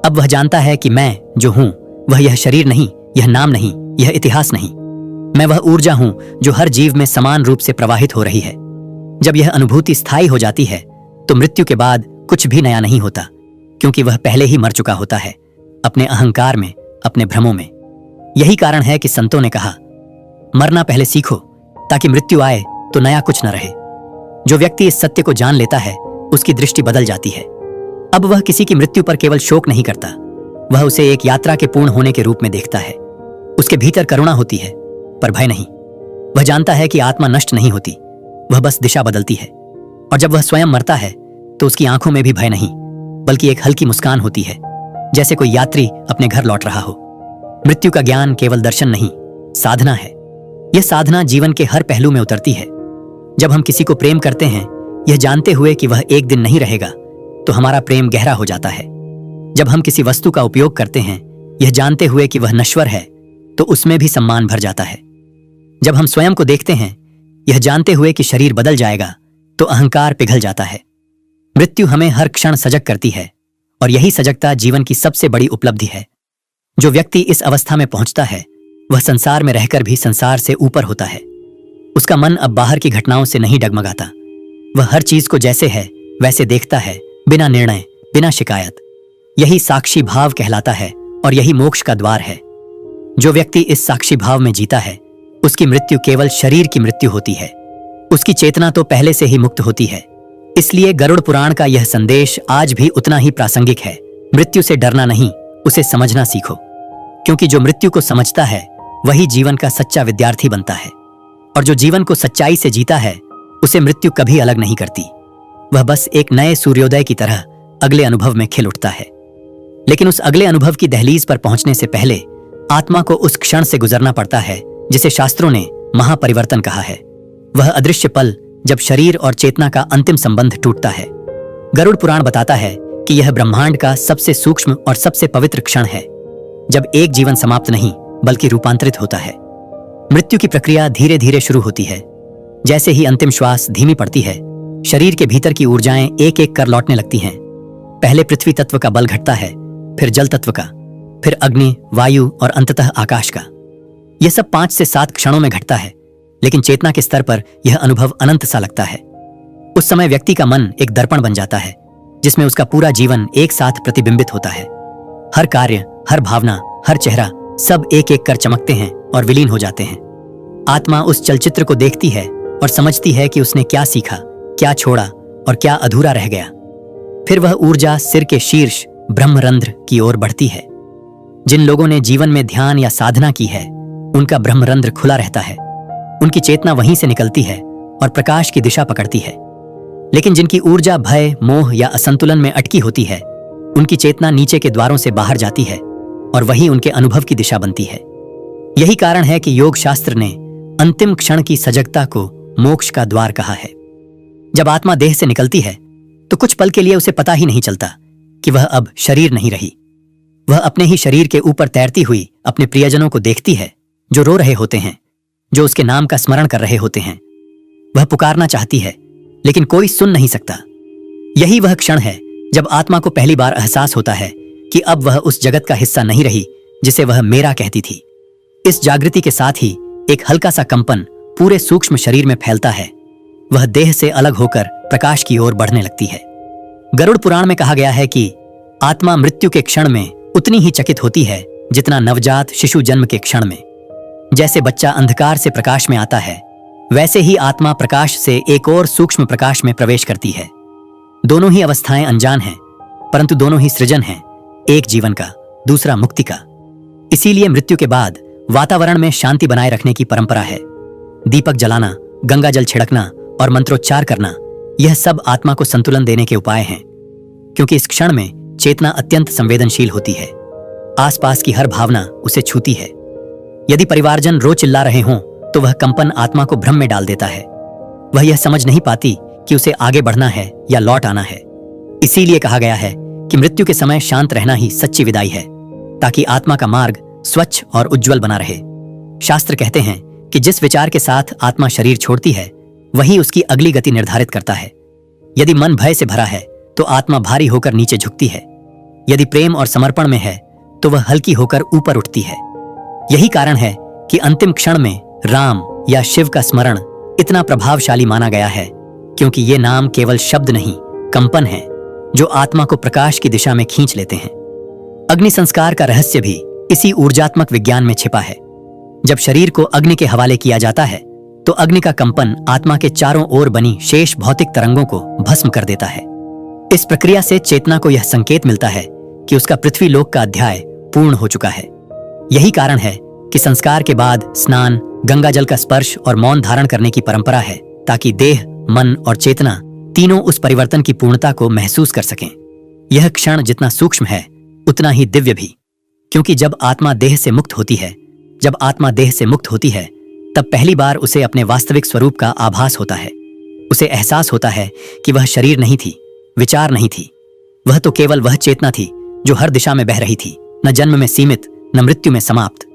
अब वह जानता है कि मैं जो हूं वह यह शरीर नहीं, यह नाम नहीं, यह इतिहास नहीं। मैं वह ऊर्जा हूं जो हर जीव में समान रूप से प्रवाहित हो रही है। जब यह अनुभूति स्थायी हो जाती है, तो मृत्यु के बाद कुछ भी नया नहीं होता, क्योंकि वह पहले ही मर चुका होता है, अपने अहंकार में, अपने भ्रमों में। यही कारण है कि संतों ने कहा, मरना पहले सीखो, ताकि मृत्यु आए तो नया कुछ न रहे। जो व्यक्ति इस सत्य को जान लेता है, उसकी दृष्टि बदल जाती है। अब वह किसी की मृत्यु पर केवल शोक नहीं करता, वह उसे एक यात्रा के पूर्ण होने के रूप में देखता है। उसके भीतर करुणा होती है, पर भय नहीं। वह जानता है कि आत्मा नष्ट नहीं होती, वह बस दिशा बदलती है। और जब वह स्वयं मरता है, तो उसकी आंखों में भी भय नहीं, बल्कि एक हल्की मुस्कान होती है, जैसे कोई यात्री अपने घर लौट रहा हो। मृत्यु का ज्ञान केवल दर्शन नहीं, साधना है। यह साधना जीवन के हर पहलू में उतरती है। जब हम किसी को प्रेम करते हैं, यह जानते हुए कि वह एक दिन नहीं रहेगा, तो हमारा प्रेम गहरा हो जाता है। जब हम किसी वस्तु का उपयोग करते हैं यह जानते हुए कि वह नश्वर है, तो उसमें भी सम्मान भर जाता है। जब हम स्वयं को देखते हैं यह जानते हुए कि शरीर बदल जाएगा, तो अहंकार पिघल जाता है। मृत्यु हमें हर क्षण सजग करती है, और यही सजगता जीवन की सबसे बड़ी उपलब्धि है। जो व्यक्ति इस अवस्था में पहुंचता है वह संसार में रहकर भी संसार से ऊपर होता है। उसका मन अब बाहर की घटनाओं से नहीं डगमगाता। वह हर चीज को जैसे है वैसे देखता है, बिना निर्णय, बिना शिकायत। यही साक्षी भाव कहलाता है और यही मोक्ष का द्वार है। जो व्यक्ति इस साक्षी भाव में जीता है उसकी मृत्यु केवल शरीर की मृत्यु होती है। उसकी चेतना तो पहले से ही मुक्त होती है। इसलिए गरुड़ पुराण का यह संदेश आज भी उतना ही प्रासंगिक है। मृत्यु से डरना नहीं, उसे समझना सीखो, क्योंकि जो मृत्यु को समझता है वही जीवन का सच्चा विद्यार्थी बनता है। और जो जीवन को सच्चाई से जीता है उसे मृत्यु कभी अलग नहीं करती। वह बस एक नए सूर्योदय की तरह अगले अनुभव में खिल उठता है। लेकिन उस अगले अनुभव की दहलीज पर पहुंचने से पहले आत्मा को उस क्षण से गुजरना पड़ता है जिसे शास्त्रों ने महापरिवर्तन कहा है। वह अदृश्य पल जब शरीर और चेतना का अंतिम संबंध टूटता है। गरुड़ पुराण बताता है कि यह ब्रह्मांड का सबसे सूक्ष्म और सबसे पवित्र क्षण है, जब एक जीवन समाप्त नहीं बल्कि रूपांतरित होता है। मृत्यु की प्रक्रिया धीरे धीरे शुरू होती है। जैसे ही अंतिम श्वास धीमी पड़ती है, शरीर के भीतर की ऊर्जाएं एक एक कर लौटने लगती हैं। पहले पृथ्वी तत्व का बल घटता है, फिर जल तत्व का, फिर अग्नि, वायु और अंततः आकाश का। यह सब 5 से 7 क्षणों में घटता है, लेकिन चेतना के स्तर पर यह अनुभव अनंत सा लगता है। उस समय व्यक्ति का मन एक दर्पण बन जाता है, जिसमें उसका पूरा जीवन एक साथ प्रतिबिंबित होता है। हर कार्य, हर भावना, हर चेहरा, सब एक एक कर चमकते हैं और विलीन हो जाते हैं। आत्मा उस चलचित्र को देखती है और समझती है कि उसने क्या सीखा, क्या छोड़ा और क्या अधूरा रह गया। फिर वह ऊर्जा सिर के शीर्ष ब्रह्मरंध्र की ओर बढ़ती है। जिन लोगों ने जीवन में ध्यान या साधना की है उनका ब्रह्मरंध्र खुला रहता है। उनकी चेतना वहीं से निकलती है और प्रकाश की दिशा पकड़ती है। लेकिन जिनकी ऊर्जा भय, मोह या असंतुलन में अटकी होती है उनकी चेतना नीचे के द्वारों से बाहर जाती है और वही उनके अनुभव की दिशा बनती है। यही कारण है कि योग शास्त्र ने अंतिम क्षण की सजगता को मोक्ष का द्वार कहा है। जब आत्मा देह से निकलती है तो कुछ पल के लिए उसे पता ही नहीं चलता कि वह अब शरीर नहीं रही। वह अपने ही शरीर के ऊपर तैरती हुई अपने प्रियजनों को देखती है जो रो रहे होते हैं, जो उसके नाम का स्मरण कर रहे होते हैं। वह पुकारना चाहती है लेकिन कोई सुन नहीं सकता। यही वह क्षण है जब आत्मा को पहली बार एहसास होता है कि अब वह उस जगत का हिस्सा नहीं रही जिसे वह मेरा कहती थी। इस जागृति के साथ ही एक हल्का सा कंपन पूरे सूक्ष्म शरीर में फैलता है। वह देह से अलग होकर प्रकाश की ओर बढ़ने लगती है। गरुड़ पुराण में कहा गया है कि आत्मा मृत्यु के क्षण में उतनी ही चकित होती है जितना नवजात शिशु जन्म के क्षण में। जैसे बच्चा अंधकार से प्रकाश में आता है, वैसे ही आत्मा प्रकाश से एक और सूक्ष्म प्रकाश में प्रवेश करती है। दोनों ही अवस्थाएं अनजान हैं, परंतु दोनों ही सृजन हैं, एक जीवन का, दूसरा मुक्ति का। इसीलिए मृत्यु के बाद वातावरण में शांति बनाए रखने की परंपरा है। दीपक जलाना, गंगा जल छिड़कना और मंत्रोच्चार करना, यह सब आत्मा को संतुलन देने के उपाय हैं। क्योंकि इस क्षण में चेतना अत्यंत संवेदनशील होती है। आसपास की हर भावना उसे छूती है। यदि परिवारजन रो चिल्ला रहे हों तो वह कंपन आत्मा को भ्रम में डाल देता है। वह यह समझ नहीं पाती कि उसे आगे बढ़ना है या लौट आना है। इसीलिए कहा गया है कि मृत्यु के समय शांत रहना ही सच्ची विदाई है, ताकि आत्मा का मार्ग स्वच्छ और उज्जवल बना रहे। शास्त्र कहते हैं कि जिस विचार के साथ आत्मा शरीर छोड़ती है वही उसकी अगली गति निर्धारित करता है। यदि मन भय से भरा है तो आत्मा भारी होकर नीचे झुकती है। यदि प्रेम और समर्पण में है तो वह हल्की होकर ऊपर उठती है। यही कारण है कि अंतिम क्षण में राम या शिव का स्मरण इतना प्रभावशाली माना गया है, क्योंकि ये नाम केवल शब्द नहीं, कंपन है जो आत्मा को प्रकाश की दिशा में खींच लेते हैं। अग्नि संस्कार का रहस्य भी इसी ऊर्जात्मक विज्ञान में छिपा है। जब शरीर को अग्नि के हवाले किया जाता है तो अग्नि का कंपन आत्मा के चारों ओर बनी शेष भौतिक तरंगों को भस्म कर देता है। इस प्रक्रिया से चेतना को यह संकेत मिलता है कि उसका पृथ्वी लोक का अध्याय पूर्ण हो चुका है। यही कारण है कि संस्कार के बाद स्नान, गंगा जल का स्पर्श और मौन धारण करने की परंपरा है, ताकि देह, मन और चेतना तीनों उस परिवर्तन की पूर्णता को महसूस कर सकें। यह क्षण जितना सूक्ष्म है उतना ही दिव्य भी, क्योंकि जब आत्मा देह से मुक्त होती है तब पहली बार उसे अपने वास्तविक स्वरूप का आभास होता है। उसे एहसास होता है कि वह शरीर नहीं थी, विचार नहीं थी, वह तो केवल वह चेतना थी जो हर दिशा में बह रही थी, न जन्म में सीमित न मृत्यु में समाप्त।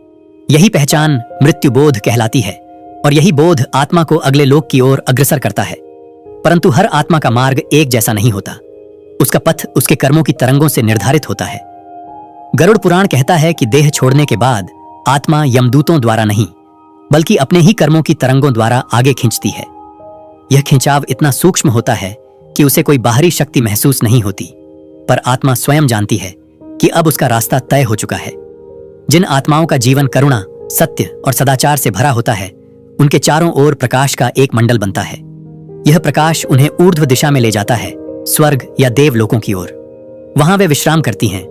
यही पहचान मृत्यु बोध कहलाती है और यही बोध आत्मा को अगले लोक की ओर अग्रसर करता है। परंतु हर आत्मा का मार्ग एक जैसा नहीं होता, उसका पथ उसके कर्मों की तरंगों से निर्धारित होता है। गरुड़ पुराण कहता है कि देह छोड़ने के बाद आत्मा यमदूतों द्वारा नहीं बल्कि अपने ही कर्मों की तरंगों द्वारा आगे खींचती है। यह खिंचाव इतना सूक्ष्म होता है कि उसे कोई बाहरी शक्ति महसूस नहीं होती, पर आत्मा स्वयं जानती है कि अब उसका रास्ता तय हो चुका है। जिन आत्माओं का जीवन करुणा, सत्य और सदाचार से भरा होता है, उनके चारों ओर प्रकाश का एक मंडल बनता है। यह प्रकाश उन्हें ऊर्ध्व दिशा में ले जाता है, स्वर्ग या देव लोकों की ओर। वहां वे विश्राम करती हैं,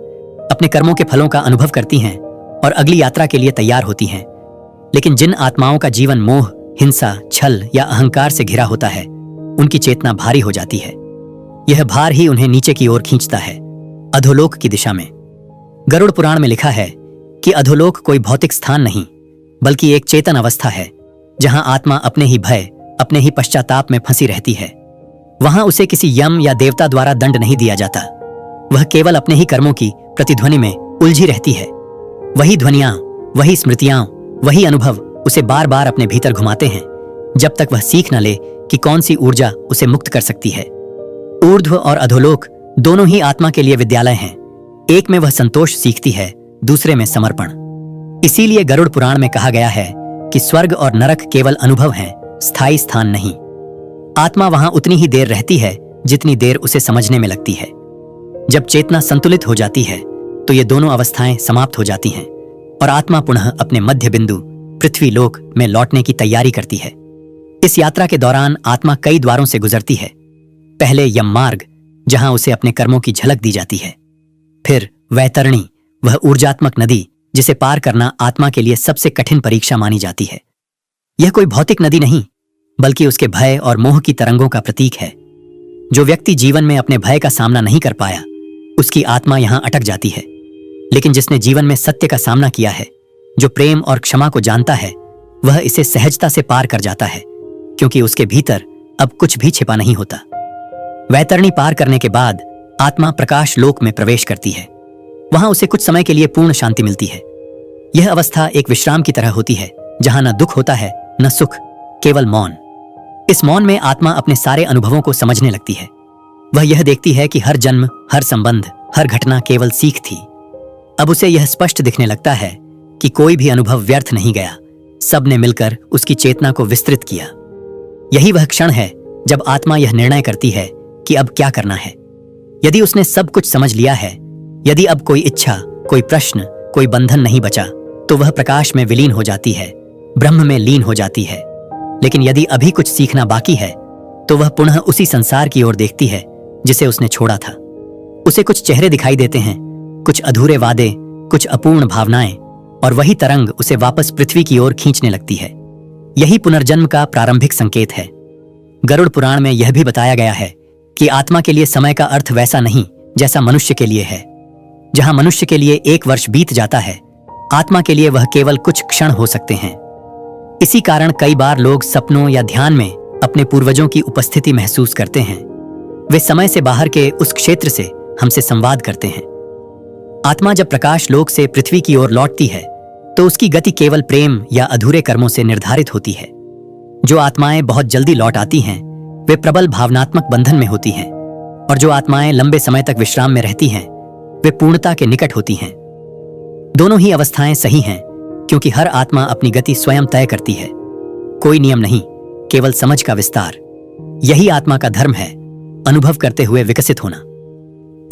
अपने कर्मों के फलों का अनुभव करती हैं और अगली यात्रा के लिए तैयार होती हैं। लेकिन जिन आत्माओं का जीवन मोह, हिंसा, छल या अहंकार से घिरा होता है, उनकी चेतना भारी हो जाती है। यह भार ही उन्हें नीचे की ओर खींचता है, अधोलोक की दिशा में। गरुड़ पुराण में लिखा है कि अधोलोक कोई भौतिक स्थान नहीं बल्कि एक चेतन अवस्था है, जहां आत्मा अपने ही भय, अपने ही पश्चाताप में फंसी रहती है। वहां उसे किसी यम या देवता द्वारा दंड नहीं दिया जाता, वह केवल अपने ही कर्मों की प्रतिध्वनि में उलझी रहती है। वही ध्वनियां, वही स्मृतियां, वही अनुभव उसे बार बार अपने भीतर घुमाते हैं, जब तक वह सीख न ले कि कौन सी ऊर्जा उसे मुक्त कर सकती है। ऊर्ध्व और अधोलोक दोनों ही आत्मा के लिए विद्यालय हैं। एक में वह संतोष सीखती है, दूसरे में समर्पण। इसीलिए गरुड़ पुराण में कहा गया है कि स्वर्ग और नरक केवल अनुभव हैं, स्थायी स्थान नहीं। आत्मा वहां उतनी ही देर रहती है जितनी देर उसे समझने में लगती है। जब चेतना संतुलित हो जाती है तो ये दोनों अवस्थाएं समाप्त हो जाती हैं और आत्मा पुनः अपने मध्य बिंदु पृथ्वी लोक में लौटने की तैयारी करती है। इस यात्रा के दौरान आत्मा कई द्वारों से गुजरती है। पहले यम मार्ग, जहां उसे अपने कर्मों की झलक दी जाती है। फिर वैतरणी, वह ऊर्जात्मक नदी जिसे पार करना आत्मा के लिए सबसे कठिन परीक्षा मानी जाती है। यह कोई भौतिक नदी नहीं बल्कि उसके भय और मोह की तरंगों का प्रतीक है। जो व्यक्ति जीवन में अपने भय का सामना नहीं कर पाया, उसकी आत्मा यहां अटक जाती है। लेकिन जिसने जीवन में सत्य का सामना किया है, जो प्रेम और क्षमा को जानता है, वह इसे सहजता से पार कर जाता है, क्योंकि उसके भीतर अब कुछ भी छिपा नहीं होता। वैतरणी पार करने के बाद आत्मा प्रकाश लोक में प्रवेश करती है। वहां उसे कुछ समय के लिए पूर्ण शांति मिलती है। यह अवस्था एक विश्राम की तरह होती है, जहां न दुख होता है न सुख, केवल मौन। इस मौन में आत्मा अपने सारे अनुभवों को समझने लगती है। वह यह देखती है कि हर जन्म, हर संबंध, हर घटना केवल सीख थी। अब उसे यह स्पष्ट दिखने लगता है कि कोई भी अनुभव व्यर्थ नहीं गया, सब ने मिलकर उसकी चेतना को विस्तृत किया। यही वह क्षण है जब आत्मा यह निर्णय करती है कि अब क्या करना है। यदि उसने सब कुछ समझ लिया है, यदि अब कोई इच्छा, कोई प्रश्न, कोई बंधन नहीं बचा, तो वह प्रकाश में विलीन हो जाती है, ब्रह्म में लीन हो जाती है। लेकिन यदि अभी कुछ सीखना बाकी है, तो वह पुनः उसी संसार की ओर देखती है जिसे उसने छोड़ा था। उसे कुछ चेहरे दिखाई देते हैं, कुछ अधूरे वादे, कुछ अपूर्ण भावनाएं, और वही तरंग उसे वापस पृथ्वी की ओर खींचने लगती है। यही पुनर्जन्म का प्रारंभिक संकेत है। गरुड़ पुराण में यह भी बताया गया है कि आत्मा के लिए समय का अर्थ वैसा नहीं जैसा मनुष्य के लिए है। जहां मनुष्य के लिए 1 वर्ष बीत जाता है, आत्मा के लिए वह केवल कुछ क्षण हो सकते हैं। इसी कारण कई बार लोग सपनों या ध्यान में अपने पूर्वजों की उपस्थिति महसूस करते हैं। वे समय से बाहर के उस क्षेत्र से हमसे संवाद करते हैं। आत्मा जब प्रकाश लोक से पृथ्वी की ओर लौटती है, तो उसकी गति केवल प्रेम या अधूरे कर्मों से निर्धारित होती है। जो आत्माएं बहुत जल्दी लौट आती हैं, वे प्रबल भावनात्मक बंधन में होती हैं, और जो आत्माएं लंबे समय तक विश्राम में रहती हैं, वे पूर्णता के निकट होती हैं। दोनों ही अवस्थाएं सही हैं, क्योंकि हर आत्मा अपनी गति स्वयं तय करती है। कोई नियम नहीं, केवल समझ का विस्तार। यही आत्मा का धर्म है, अनुभव करते हुए विकसित होना।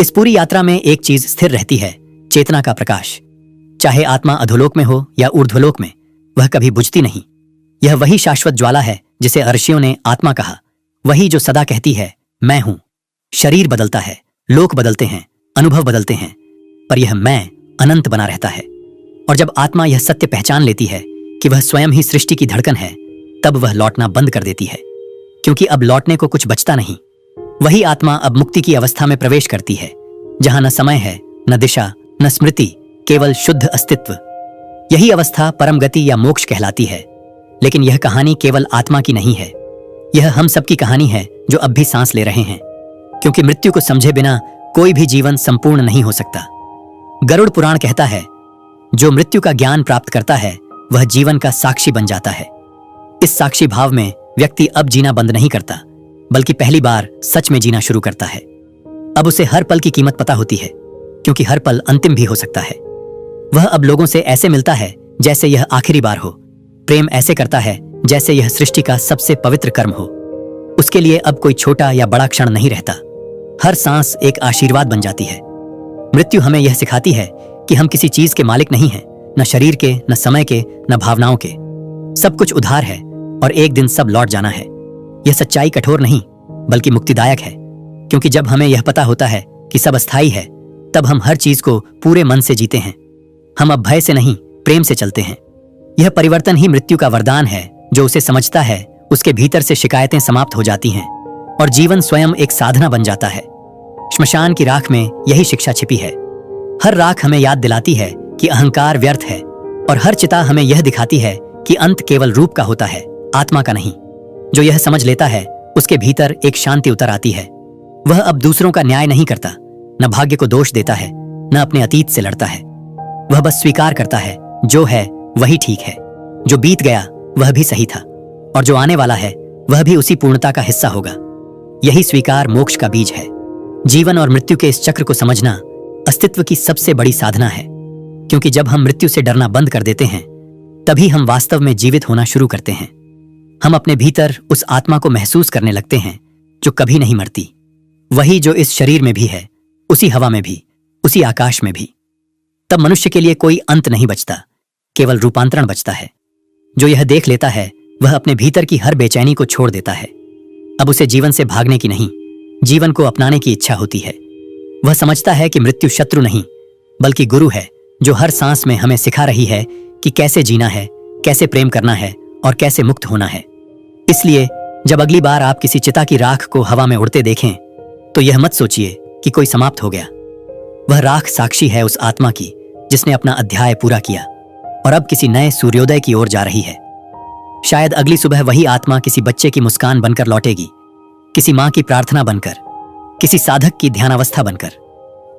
इस पूरी यात्रा में एक चीज स्थिर रहती है, चेतना का प्रकाश। चाहे आत्मा अधोलोक में हो या ऊर्ध्वलोक में, वह कभी बुझती नहीं। यह वही शाश्वत ज्वाला है जिसे ऋषियों ने आत्मा कहा, वही जो सदा कहती है मैं हूं। शरीर बदलता है, लोक बदलते हैं, अनुभव बदलते हैं, पर यह मैं अनंत बना रहता है। और जब आत्मा यह सत्य पहचान लेती है कि वह स्वयं ही सृष्टि की धड़कन है, तब वह लौटना बंद कर देती है, क्योंकि अब लौटने को कुछ बचता नहीं। वही आत्मा अब मुक्ति की अवस्था में प्रवेश करती है, जहां न समय है, न दिशा, न स्मृति, केवल शुद्ध अस्तित्व। यही अवस्था परम गति या मोक्ष कहलाती है। लेकिन यह कहानी केवल आत्मा की नहीं है, यह हम सबकी कहानी है जो अब भी सांस ले रहे हैं, क्योंकि मृत्यु को समझे बिना कोई भी जीवन संपूर्ण नहीं हो सकता। गरुड़ पुराण कहता है, जो मृत्यु का ज्ञान प्राप्त करता है वह जीवन का साक्षी बन जाता है। इस साक्षी भाव में व्यक्ति अब जीना बंद नहीं करता, बल्कि पहली बार सच में जीना शुरू करता है। अब उसे हर पल की कीमत पता होती है, क्योंकि हर पल अंतिम भी हो सकता है। वह अब लोगों से ऐसे मिलता है जैसे यह आखिरी बार हो। प्रेम ऐसे करता है जैसे यह सृष्टि का सबसे पवित्र कर्म हो। उसके लिए अब कोई छोटा या बड़ा क्षण नहीं रहता। हर सांस एक आशीर्वाद बन जाती है। मृत्यु हमें यह सिखाती है कि हम किसी चीज के मालिक नहीं हैं, न शरीर के, न समय के, न भावनाओं के। सब कुछ उधार है और एक दिन सब लौट जाना है। यह सच्चाई कठोर नहीं बल्कि मुक्तिदायक है, क्योंकि जब हमें यह पता होता है कि सब अस्थायी है, तब हम हर चीज को पूरे मन से जीते हैं। हम अब भय से नहीं, प्रेम से चलते हैं। यह परिवर्तन ही मृत्यु का वरदान है। जो उसे समझता है उसके भीतर से शिकायतें समाप्त हो जाती हैं और जीवन स्वयं एक साधना बन जाता है। श्मशान की राख में यही शिक्षा छिपी है। हर राख हमें याद दिलाती है कि अहंकार व्यर्थ है, और हर चिता हमें यह दिखाती है कि अंत केवल रूप का होता है, आत्मा का नहीं। जो यह समझ लेता है उसके भीतर एक शांति उतर आती है। वह अब दूसरों का न्याय नहीं करता, न भाग्य को दोष देता है, न अपने अतीत से लड़ता है। वह बस स्वीकार करता है, जो है वही ठीक है। जो बीत गया वह भी सही था, और जो आने वाला है वह भी उसी पूर्णता का हिस्सा होगा। यही स्वीकार मोक्ष का बीज है। जीवन और मृत्यु के इस चक्र को समझना अस्तित्व की सबसे बड़ी साधना है, क्योंकि जब हम मृत्यु से डरना बंद कर देते हैं, तभी हम वास्तव में जीवित होना शुरू करते हैं। हम अपने भीतर उस आत्मा को महसूस करने लगते हैं जो कभी नहीं मरती, वही जो इस शरीर में भी है, उसी हवा में भी, उसी आकाश में भी। तब मनुष्य के लिए कोई अंत नहीं बचता, केवल रूपांतरण बचता है। जो यह देख लेता है वह अपने भीतर की हर बेचैनी को छोड़ देता है। अब उसे जीवन से भागने की नहीं, जीवन को अपनाने की इच्छा होती है। वह समझता है कि मृत्यु शत्रु नहीं बल्कि गुरु है, जो हर सांस में हमें सिखा रही है कि कैसे जीना है, कैसे प्रेम करना है और कैसे मुक्त होना है। इसलिए जब अगली बार आप किसी चिता की राख को हवा में उड़ते देखें, तो यह मत सोचिए कि कोई समाप्त हो गया। वह राख साक्षी है उस आत्मा की जिसने अपना अध्याय पूरा किया और अब किसी नए सूर्योदय की ओर जा रही है। शायद अगली सुबह वही आत्मा किसी बच्चे की मुस्कान बनकर लौटेगी, किसी मां की प्रार्थना बनकर, किसी साधक की ध्यानावस्था बनकर।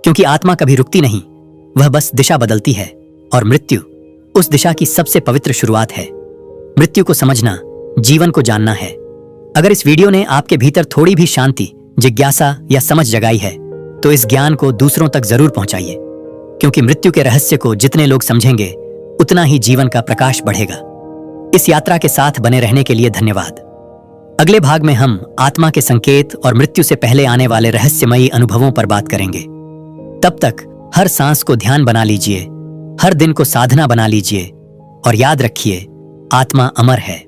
क्योंकि आत्मा कभी रुकती नहीं, वह बस दिशा बदलती है, और मृत्यु उस दिशा की सबसे पवित्र शुरुआत है। मृत्यु को समझना जीवन को जानना है। अगर इस वीडियो ने आपके भीतर थोड़ी भी शांति, जिज्ञासा या समझ जगाई है, तो इस ज्ञान को दूसरों तक जरूर पहुंचाइए, क्योंकि मृत्यु के रहस्य को जितने लोग समझेंगे उतना ही जीवन का प्रकाश बढ़ेगा। इस यात्रा के साथ बने रहने के लिए धन्यवाद। अगले भाग में हम आत्मा के संकेत और मृत्यु से पहले आने वाले रहस्यमयी अनुभवों पर बात करेंगे। तब तक हर सांस को ध्यान बना लीजिए, हर दिन को साधना बना लीजिए, और याद रखिए, आत्मा अमर है।